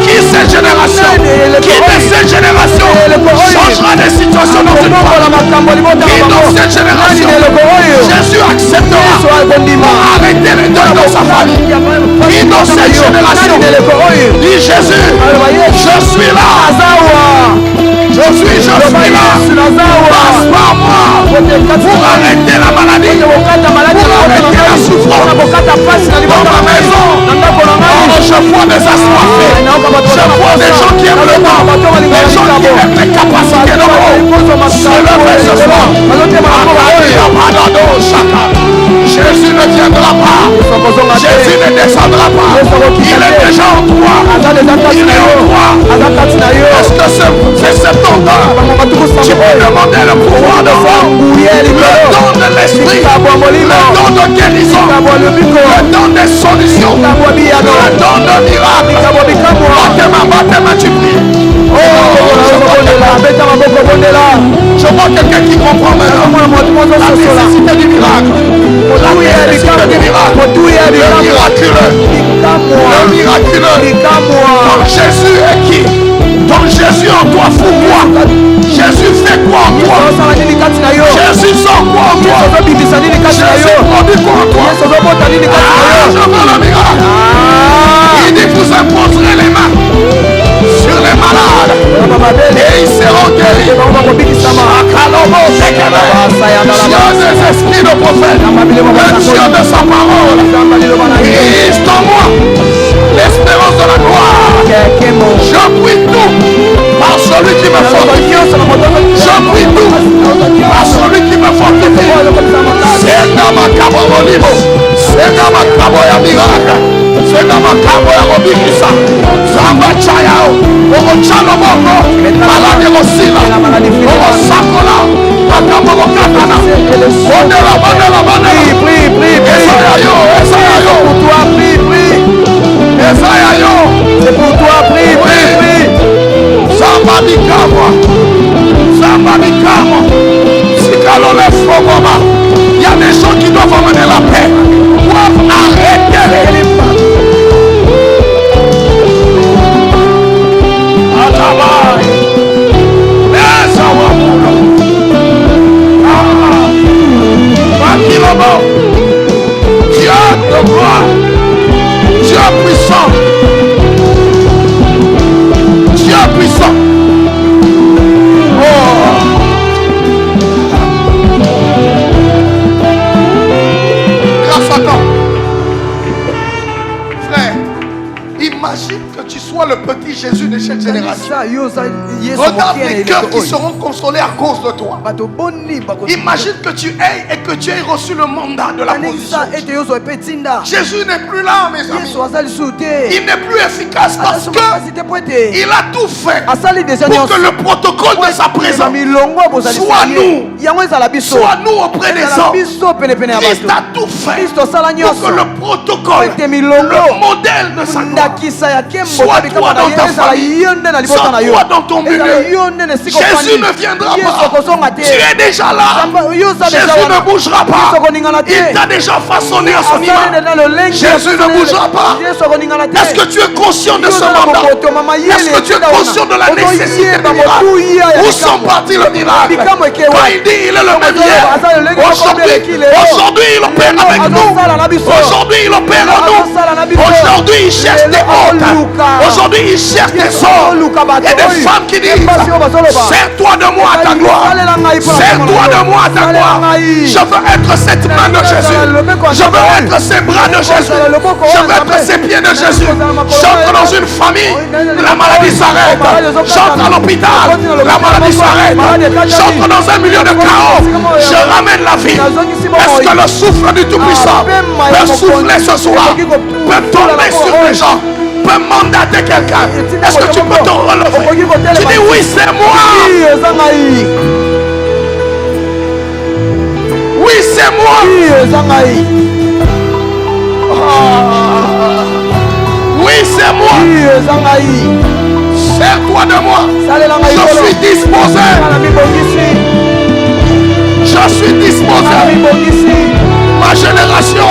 Qui cette génération, qui de cette génération changera des situations dans une fois? Qui dans cette génération Jésus acceptera pour arrêter les deuils dans sa famille? Qui dans cette génération dit Jésus, je suis là, je suis là, passe par moi pour arrêter la maladie, pour arrêter la souffrance dans ma maison. Oh, je vois des assoiffés, je vois des gens qui aiment le temps, des gens qui aiment les capacités de l'eau. Se lever ce soir. Jésus ne viendra pas, Jésus ne descendra pas, il est déjà en toi, il est en toi. Est-ce que c'est septembre? Tu peux demander le pouvoir de voir, le don de l'esprit, le don de guérison, le don de solutions, le don de miracle. Battez-moi, tu pries. Oh, je vois quelqu'un qui comprend maintenant la nécessité du miracle. La nécessité du miracle. Le miraculeux. Donc Jésus est qui? Donc Jésus en toi fout quoi? Jésus fait quoi en toi? Jésus sort quoi en toi? Jésus produit quoi en toi? Je veux le miracle. Il dit vous imposerez les mains sur les malades et ils seront guéris. Dieu des esprits de prophète, le Dieu de sa parole, Christ en moi, l'espérance de la gloire. Je prie tout par celui qui me fortifie. Je prie tout par celui qui me fortifie. C'est dans ma cabarolivo, c'est dans ma caboya miracle, c'est dans ma caboya robikisa. Zamba chayao, oro chalo moko, malade rosila, oro sakola, pakamo katana. Bandela. Prie. Esayayo. Pour toi, prie. Esayayo. C'est pour toi, prie. Zamba mikamo. Sikalo le fogoma. Il y a des gens qui doivent amener la paix, doivent arrêter les pas. Dieu de gloire, Dieu puissant, oh. Grâce à toi, frère, imagine que tu sois le petit Jésus de cette génération. Regarde les cœurs qui seront consolés à cause de toi. Imagine que tu aies et que tu aies reçu le mandat de la position. Jésus n'est plus là, mes amis. Il n'est plus efficace parce que il a tout fait pour que le protocole de sa présence soit nous auprès des hommes. Christ a tout fait pour que le protocole, le modèle de sa gloire soit toi dans ta famille, soit toi dans ton milieu. Jésus ne viendra pas. Tu es déjà là. Jésus ne bougera pas. Il t'a déjà façonné à son image. Jésus ne bougera pas. Est-ce que tu es conscient de ce mandat? Est-ce que tu es conscient de la nécessité du miracle? Où sont partis le miracle? Quand il dit il est le même hier, aujourd'hui il opère avec nous. Aujourd'hui il opère en nous. Aujourd'hui il cherche des hôtes. Aujourd'hui il cherche des hommes et des femmes qui disent sers-toi de moi à ta gloire. Sers-toi de moi à ta gloire. Je veux être cette main de Jésus. Je veux être ces bras de Jésus. Je veux être ces pieds de Jésus. J'entre dans une famille, la maladie s'arrête. J'entre à l'hôpital, la maladie s'arrête. J'entre dans un milieu de chaos, je ramène la vie. Est-ce que le souffle du Tout-Puissant peut souffler ce soir, peut tomber sur les gens, peut peux mandater quelqu'un. Est-ce que tu peux te relever? Tu dis oui, c'est moi. Oui, c'est moi. Oui, c'est moi. Sers-toi de moi. Je suis disposé. Je suis disposé. Ma génération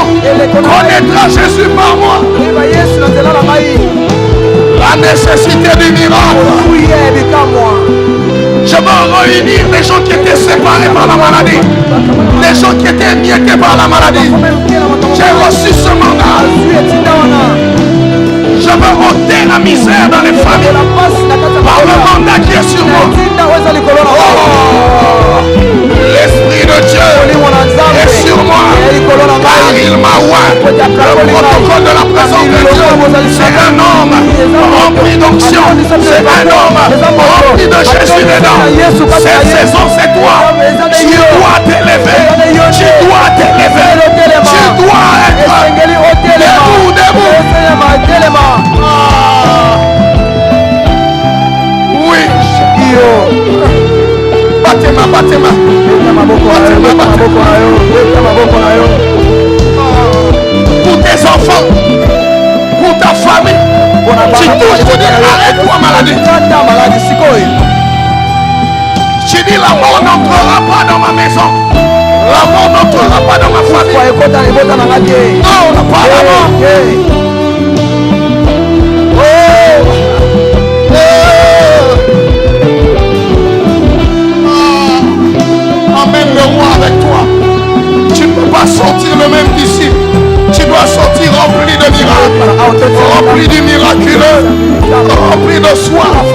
connaîtra Jésus par moi. La nécessité du miracle. Je veux réunir les gens qui étaient séparés par la maladie, les gens qui étaient émiettés par la maladie. J'ai reçu ce mandat. Je veux ôter la misère dans les familles par le mandat qui est sur moi. Oh, l'Esprit de Dieu est sur moi, car il m'a oint. Le protocole de la présence de Dieu, c'est un homme rempli d'onction, c'est un homme rempli de Jésus dedans. Cette saison, c'est toi. Tu dois t'élever. Tu dois t'élever. Tu dois être debout, debout. Oui. Battez-moi, battez-moi. Pour tes enfants, pour ta famille. Tu touches, tu dis arrête-toi maladie. Tu dis la mort n'entrera pas dans ma maison. La mort n'entrera pas dans ma famille. Non, pas la mort. Emmène-le roi avec toi. Tu ne peux pas sortir le même d'ici. Tu dois sortir rempli de miracles, rempli du miraculeux, rempli de soif,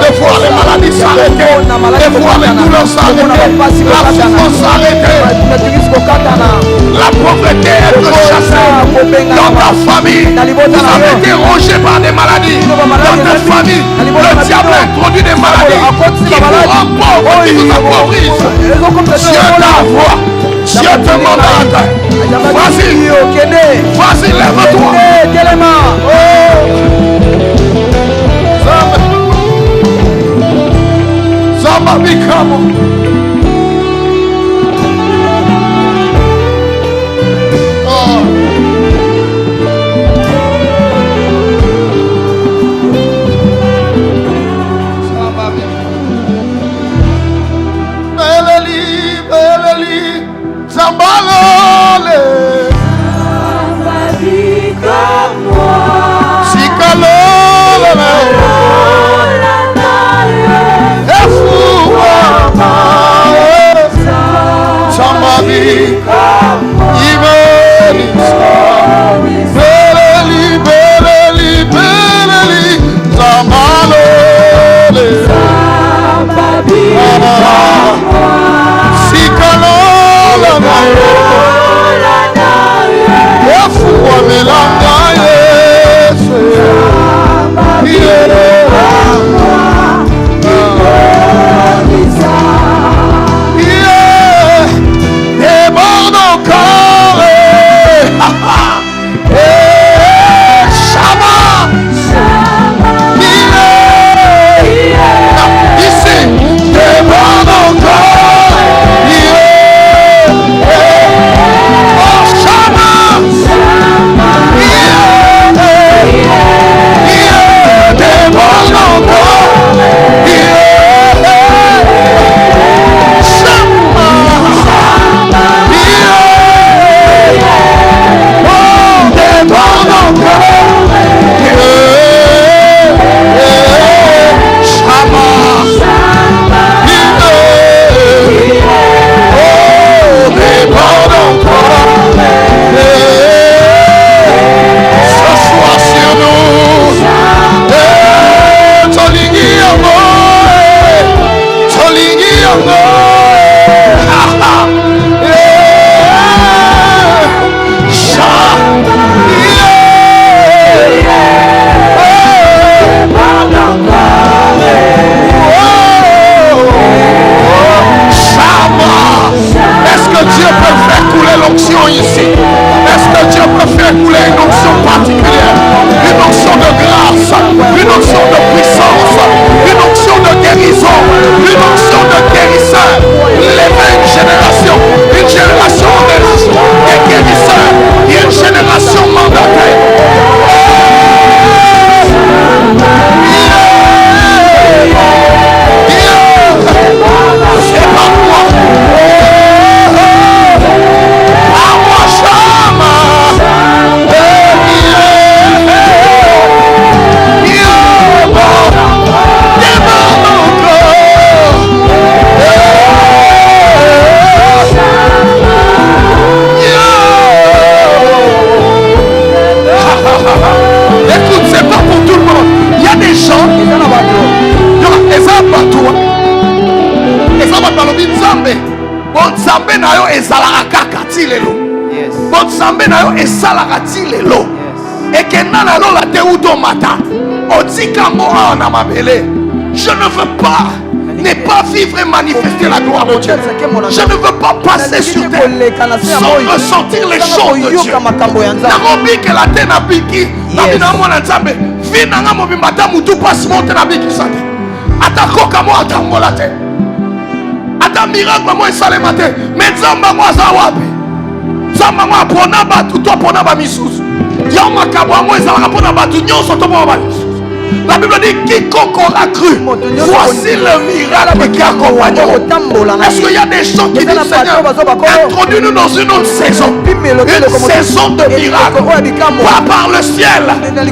de voir les maladies s'arrêter, de voir les douleurs s'arrêter, la souffrance s'arrêter, la pauvreté être chassée dans ta famille. Vous avez été rongés par des maladies dans ta famille. Le diable a introduit des maladies qui vous rendent pauvres, qui vous appauvrissent. Dieu t'envoie, Dieu te mandate. Vas-y, vas-y, lève-toi. Zamba bikamo. Zambalole, Sikalole, Efuama, Zambabi, Imenisa, Beleli, Beleli, Beleli, Zambalole, Sikalole. génération des guérisseurs. Il y a une génération mandatée. C'est pas moi. À moi, Chama. Écoute, c'est pas pour tout le monde. Il y a des gens qui sont là-bas. Bonzambe na yo ezalaka kaka ti lelo. Bonzambe na yo esalaka ti lelo. Ekenda na lola te uto mata. Otika mo na mabele. Je ne veux pas ne pas vivre et manifester la gloire de Dieu. Je ne veux pas passer sur terre sans ressentir les choses de Dieu. Narobi que la terre n'a biki. Nabina mo na nzambe. Vina nga mo bimata mutu pas monte na biki sante. Atako kamo atambola te. Ata miracle moi salema te. Mais nzamba mo za wapi? Nzamba mo apona batu to apona ba misusu. Ya makabo mo ezalaka pona batu nyonso to pona ba misusu. La Bible dit quiconque a cru, voici le miracle qui accompagne. Est-ce qu'il y a des gens qui disent Seigneur, introduis-nous dans une autre saison, une saison de miracle, pas par le ciel,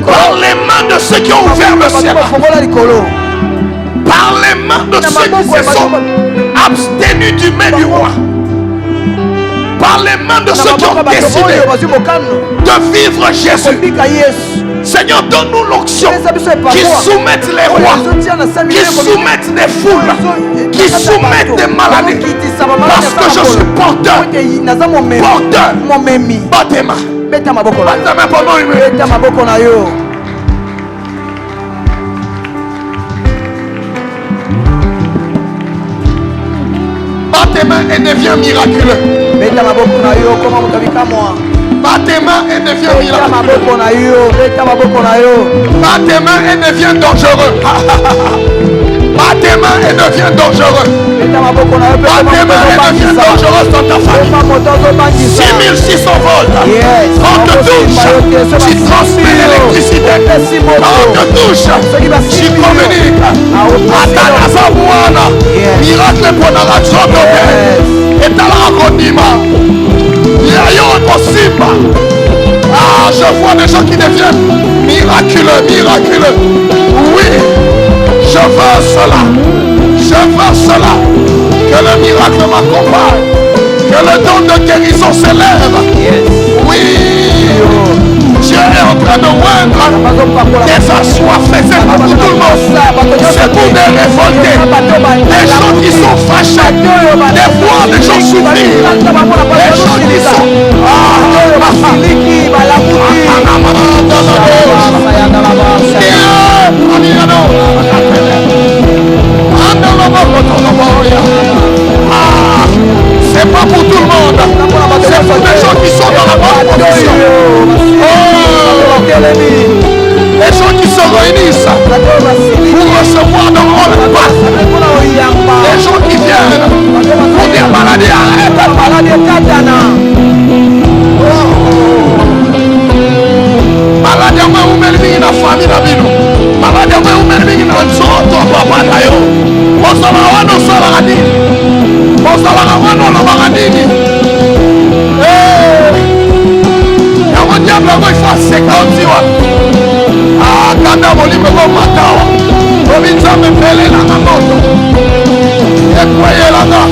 par les mains de ceux qui ont ouvert le ciel, par les mains de ceux qui se sont abstenus du mets du roi, par les mains de ceux qui ont décidé de vivre Jésus. Seigneur, donne-nous l'onction qui soumette les rois, qui soumette des foules, qui soumette des maladies. Parce que je suis porteur. Porteur. Batema. Batema pendant une minute. Batema et devient miraculeux. Bat tes mains et devient miraculeux. Bat tes mains et devient dangereux. Bat tes mains et devient dangereux. Bat tes mains et devient dangereux dans ta famille. 6600 volts. Quand te touche, tu transmets l'électricité. Quand te touche, tu communiques. Atanaza Mouana. Miracle pour la radio. Et t'as la condima. Ah, je vois des gens qui deviennent miraculeux, miraculeux. Oui, je veux cela. Je veux cela. Que le miracle m'accompagne. Que le don de guérison s'élève. Oui, Dieu est en train de oindre des assoiffés. C'est pas pour tout le monde. C'est pour des révoltés. Des gens qui sont fâchés. Des fois, des gens souffrir. Des gens qui sont... C'est pas pour tout le monde. C'est pour des gens qui sont dans la bonne position. Les gens qui se réunissent pour recevoir dans leur passe. Les gens qui viennent pour dire maladie, arrête. Maladie ambayo umelimi na familia bino. Maladie ambayo umelimi na mtoto papa nayo. Osala wano sala kadini. Osala wano na magadini. Ya wajabla kwa ifase kauntiwa. Kanda molime kwa matawa. Provinza mepele na mamoto. Ekwaye langa.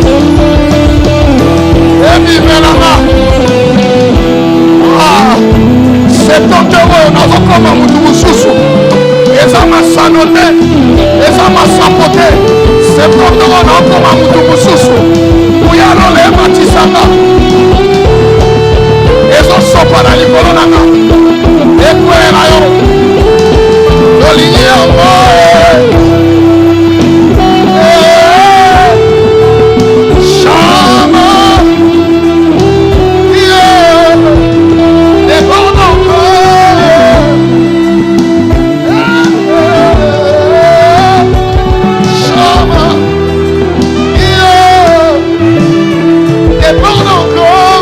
Ebi melanga. C'est ton heureux, nous avons comme un moussousou. Et ça m'a sanoté, et ça m'a sapoté. C'est ton heureux, nous avons comme un moussousou. Où y a l'olé, matisanga. Et ça sopa dans les colonnes. Et quoi est là? L'olivier en bas. Déborde encore.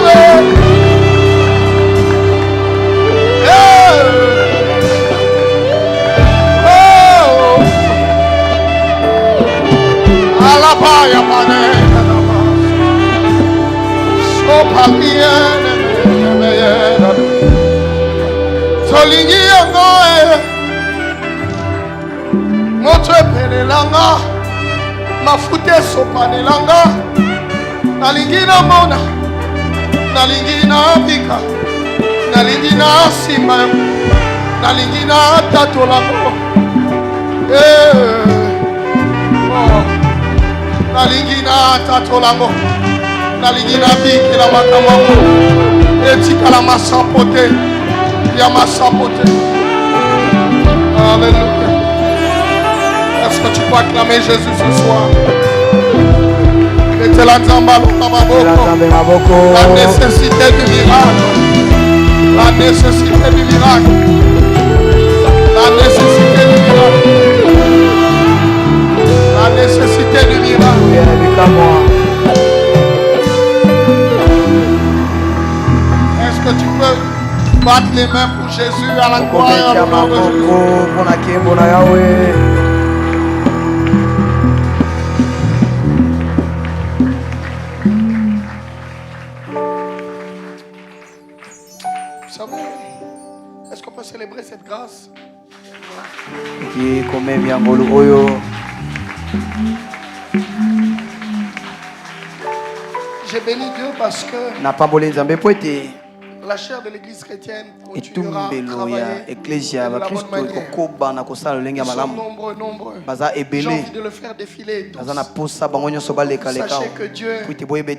Tolingi yango moto epelelanga mafuta esopanelanga nalingi namona nalingi nabika nalingi nasimba nalingi natatolango nalingi natatolango nalingi nabikela makambo yango etikala masambo te ya masambo te. Alléluia. Est-ce que tu peux acclamer Jésus ce soir? Mettez la zambalo dans ma boko. La nécessité du miracle. La nécessité du miracle. La nécessité du miracle. La nécessité du miracle. Est-ce que tu peux battre les mains pour Jésus à la gloire et au nom de Jésus? Vous savez, est-ce qu'on peut célébrer cette grâce? J'ai béni Dieu parce que la chair de l'église chrétienne continuera à travailler de la bonne manière. Ils sont nombreux. J'ai envie de le faire défiler tous. Sachez que Dieu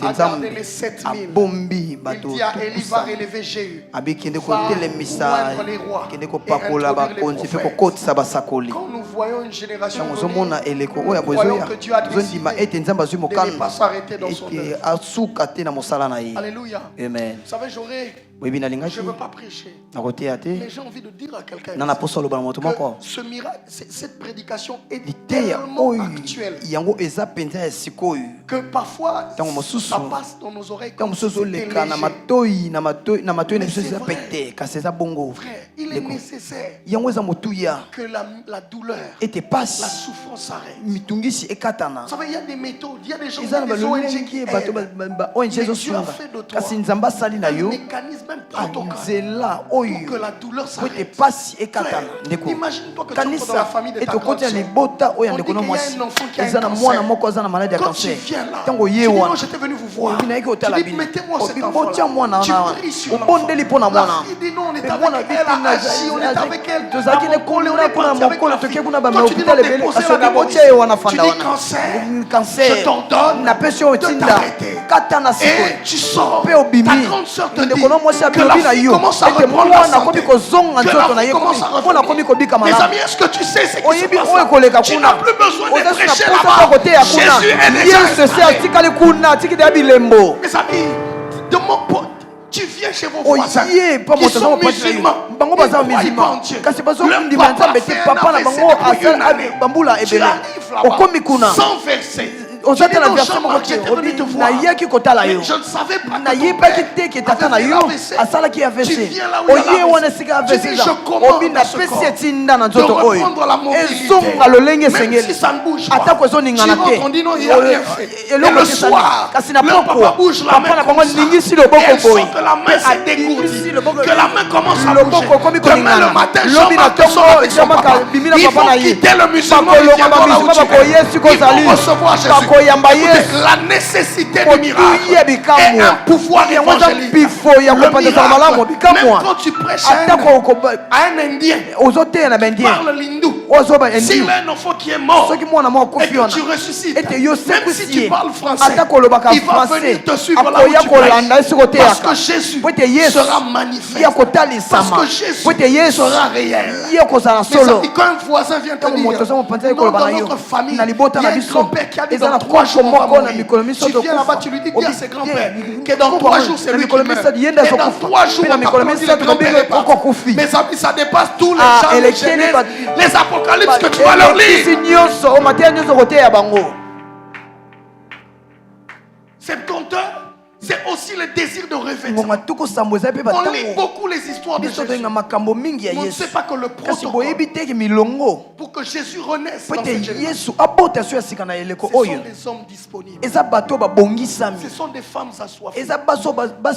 a gardé les 7000. Il dit à Élie, va relever Jéhu. Va oindre les rois et introduire les prophètes. Quand nous voyons une génération nous voyons que Dieu a décidé de ne pas s'arrêter dans son œuvre. Alléluia. Amen. Vous savez, je ne veux pas prêcher, mais j'ai envie de dire à quelqu'un que ce miracle, cette prédication est tellement actuelle que parfois ça passe dans nos oreilles comme si c'était léger. Frère, il est nécessaire que la douleur, la souffrance s'arrête. Vous savez, il y a des méthodes, il y a des gens, des ONG qui aident. Mais Dieu a fait de toi un mécanisme, même protocole, pour que la douleur s'arrête. Imagine-toi que tu entres dans la famille de ta grande sœur. On dit qu'il y a un enfant qui a un cancer. Quand tu viens là, tu dis non, j'étais venu vous voir. Tu dis mettez-moi cet enfant-là. Tu pries sur l'enfant. La fille dit non, on est avec elle, elle a agi, on est avec elle. On est parti avec la fille. Quand tu dis non, déposez la Bible ici. Tu dis cancer, je t'ordonne de t'arrêter. Et tu sors. Ta grande sœur te dit que la fille commence à reprendre la santé, que la fille commence à revenir. Mes amis, est-ce que tu sais ce qui se passe? Tu n'as plus besoin de prêcher là-bas. Jésus est déjà installé. Mes amis, de mon pote, tu viens chez vos voisins qui sont musulmans. Ils ne croient pas en Dieu. Le papa fait un AVC depuis une année. Tu arrives là-bas sans verser. Tu dis non, Jean-Marc, j'étais venu te voir. Mais je ne savais pas que ton père avait fait l'AVC. Tu viens là où il y a l'AVC. Tu dis je commande à ce corps de reprendre la mobilité. Même si ça ne bouge pas. Tu rentres, on dit non, il n'y a rien fait. Et le soir, le papa bouge la main comme ça. Et elle sent que la main s'est dégourdie. Que la main commence à bouger. Demain le matin, Jean-Marc sort avec son papa. Ils vont quitter le musulman. Ils viendront là où tu es. Ils vont recevoir Jésus. La nécessité du miracle est un pouvoir évangélique. Le miracle, même quand tu prêches à un Indien, parle l'hindou, s'il a un enfant qui est mort et que tu ressuscites, même si tu parles français, il va venir te suivre là où tu prêches. Parce que Jésus sera magnifique. Parce que Jésus sera réel. Mais quand un voisin vient te dire, dans notre famille, il y a un grand-père qui habite dans 3 jours, on va mourir. Tu viens là-bas, tu lui dis, dis à ses grands-pères que dans 3 jours, c'est lui qui meurt. Et dans 3 jours, on t'apprendit le grand-père est parti. Mes amis, ça dépasse tous les gens, les Genèse, les apocalypses que tu vas leur lire. C'est compteur. C'est aussi aussi le désir de revêtement. ngonga tukosambo eza pe On lit batango beaucoup les histoires de biso Jésus. toyenga makambo mingi ya On ne Yesu sait pas que le kasi protocole boyebi teke milongo pour que Jésus renaisse po dans ete cette génération, Yesu abota so ya sika na eleko ce sont oyo des hommes disponibles. eza bato babongisami Ce sont des femmes assoiffées. eza basi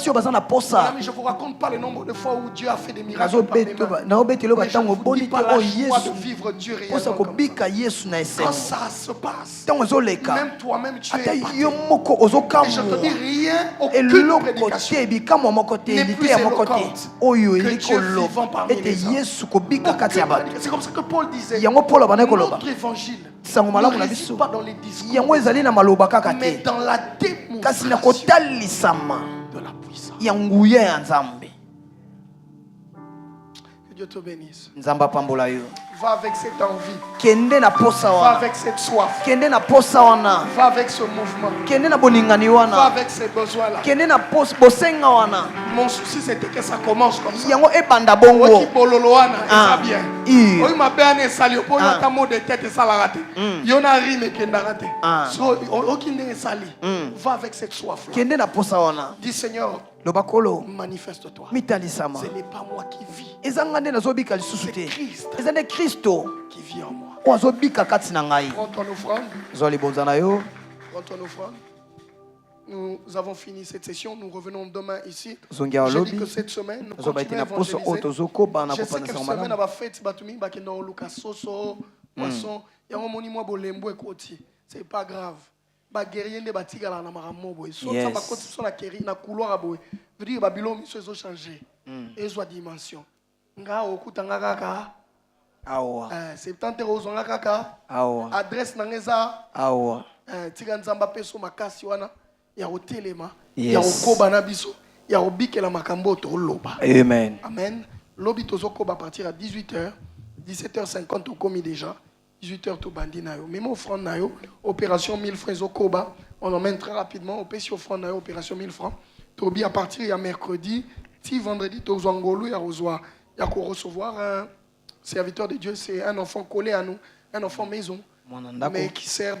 oyo baza na Mon posa ami, je ne vous raconte pas le nombre de fois où Dieu a fait des miracles par mes mains. naobeteli Mais je ne batango vous boni dis te pas la oyo joie de Yesu vivre Dieu posa réellement comme kobika Yesu na ça. esengo Quand ça se passe, ntango ezoleka même toi-même tu ata es épaté. yo moko Et je te dis ozokamwa rien, aucune eloko prédication te bikamwa moko te n'est lite plus ya moko te éloquente oyo que eli Dieu koloba vivant parmi ete les hommes. Yesu kobika kati ya bato C'est comme ça que Paul disait. yango Paul abandaki koloba Notre évangile sango ne malamu na réside biso pas dans les discours, yango ezali na maloba kaka mais te dans la kasi na démonstration kotalisama de la puissance. ya nguya ya nzambe. Que Dieu te bénisse. Nzambe apambola yo Va avec cette envie. kende na posa Va wana avec cette soif. kende na posa wana Va avec ce mouvement. kende na boningani Va wana avec ces besoins-là. kende na bosenga wana Mon souci, c'était que ça commence comme ça. yango ebanda Oki bongo bololoana, Ah. ça bien. Iyo. Oyi mabane sali opo Ah. yota mot de tête ça la raté. Yona rime kenda raté. Ah. So oki ne sali. Va avec cette soif là. kende na posa wana Dis Seigneur, loba kolo manifeste-toi. mitalisama Ce n'est pas moi qui vis, eza nga nde nazobika lisusu c'est te Christ eza nde kristo qui vit en moi. oyo azobika kati na ngai. Prends ton offrande. zwa libonza na yo. Prends ton offrande. Nous avons fini cette session. Nous revenons demain ici. Zongi ya Je lobi dis que cette semaine, nous nazoba ete continuons à na poso oyo évangéliser. tozokoba na Je sais que kopanisa semaine, malamu on va faire Batumi, Bakenda, Luka, Soso, Poisson. Il y a un monument Bolembo et Koti. C'est pas grave. Ba guerrier de Batiga la Namaramo boy. So Yes. ça va continuer sur la kéri na couloir boy. Veut dire Babylone ils ont changé. Ils ont dimension. Nga okutanga kaka. awa 70 euros nga kaka. awa Adresse na ngeza. awa Tika nzamba peso makasi wana ya hotelema. Yes. Ya okoba na biso. Ya obikela makambo to loba. amen. Amen. Lobby Tozokoba à partir à 18h. 17h50 au commis déjà. 18h tout bandi nayo. Même offrande nayo. Opération 1000 francs au Koba. On emmène très rapidement. Au PC offrande nayo. Opération 1000 francs. Tobi à partir il y a mercredi. Si vendredi Tozwangolo il y a recevoir un serviteur de Dieu. C'est un enfant collé à nous. Un enfant maison. Mwana ndako. Mais qui sert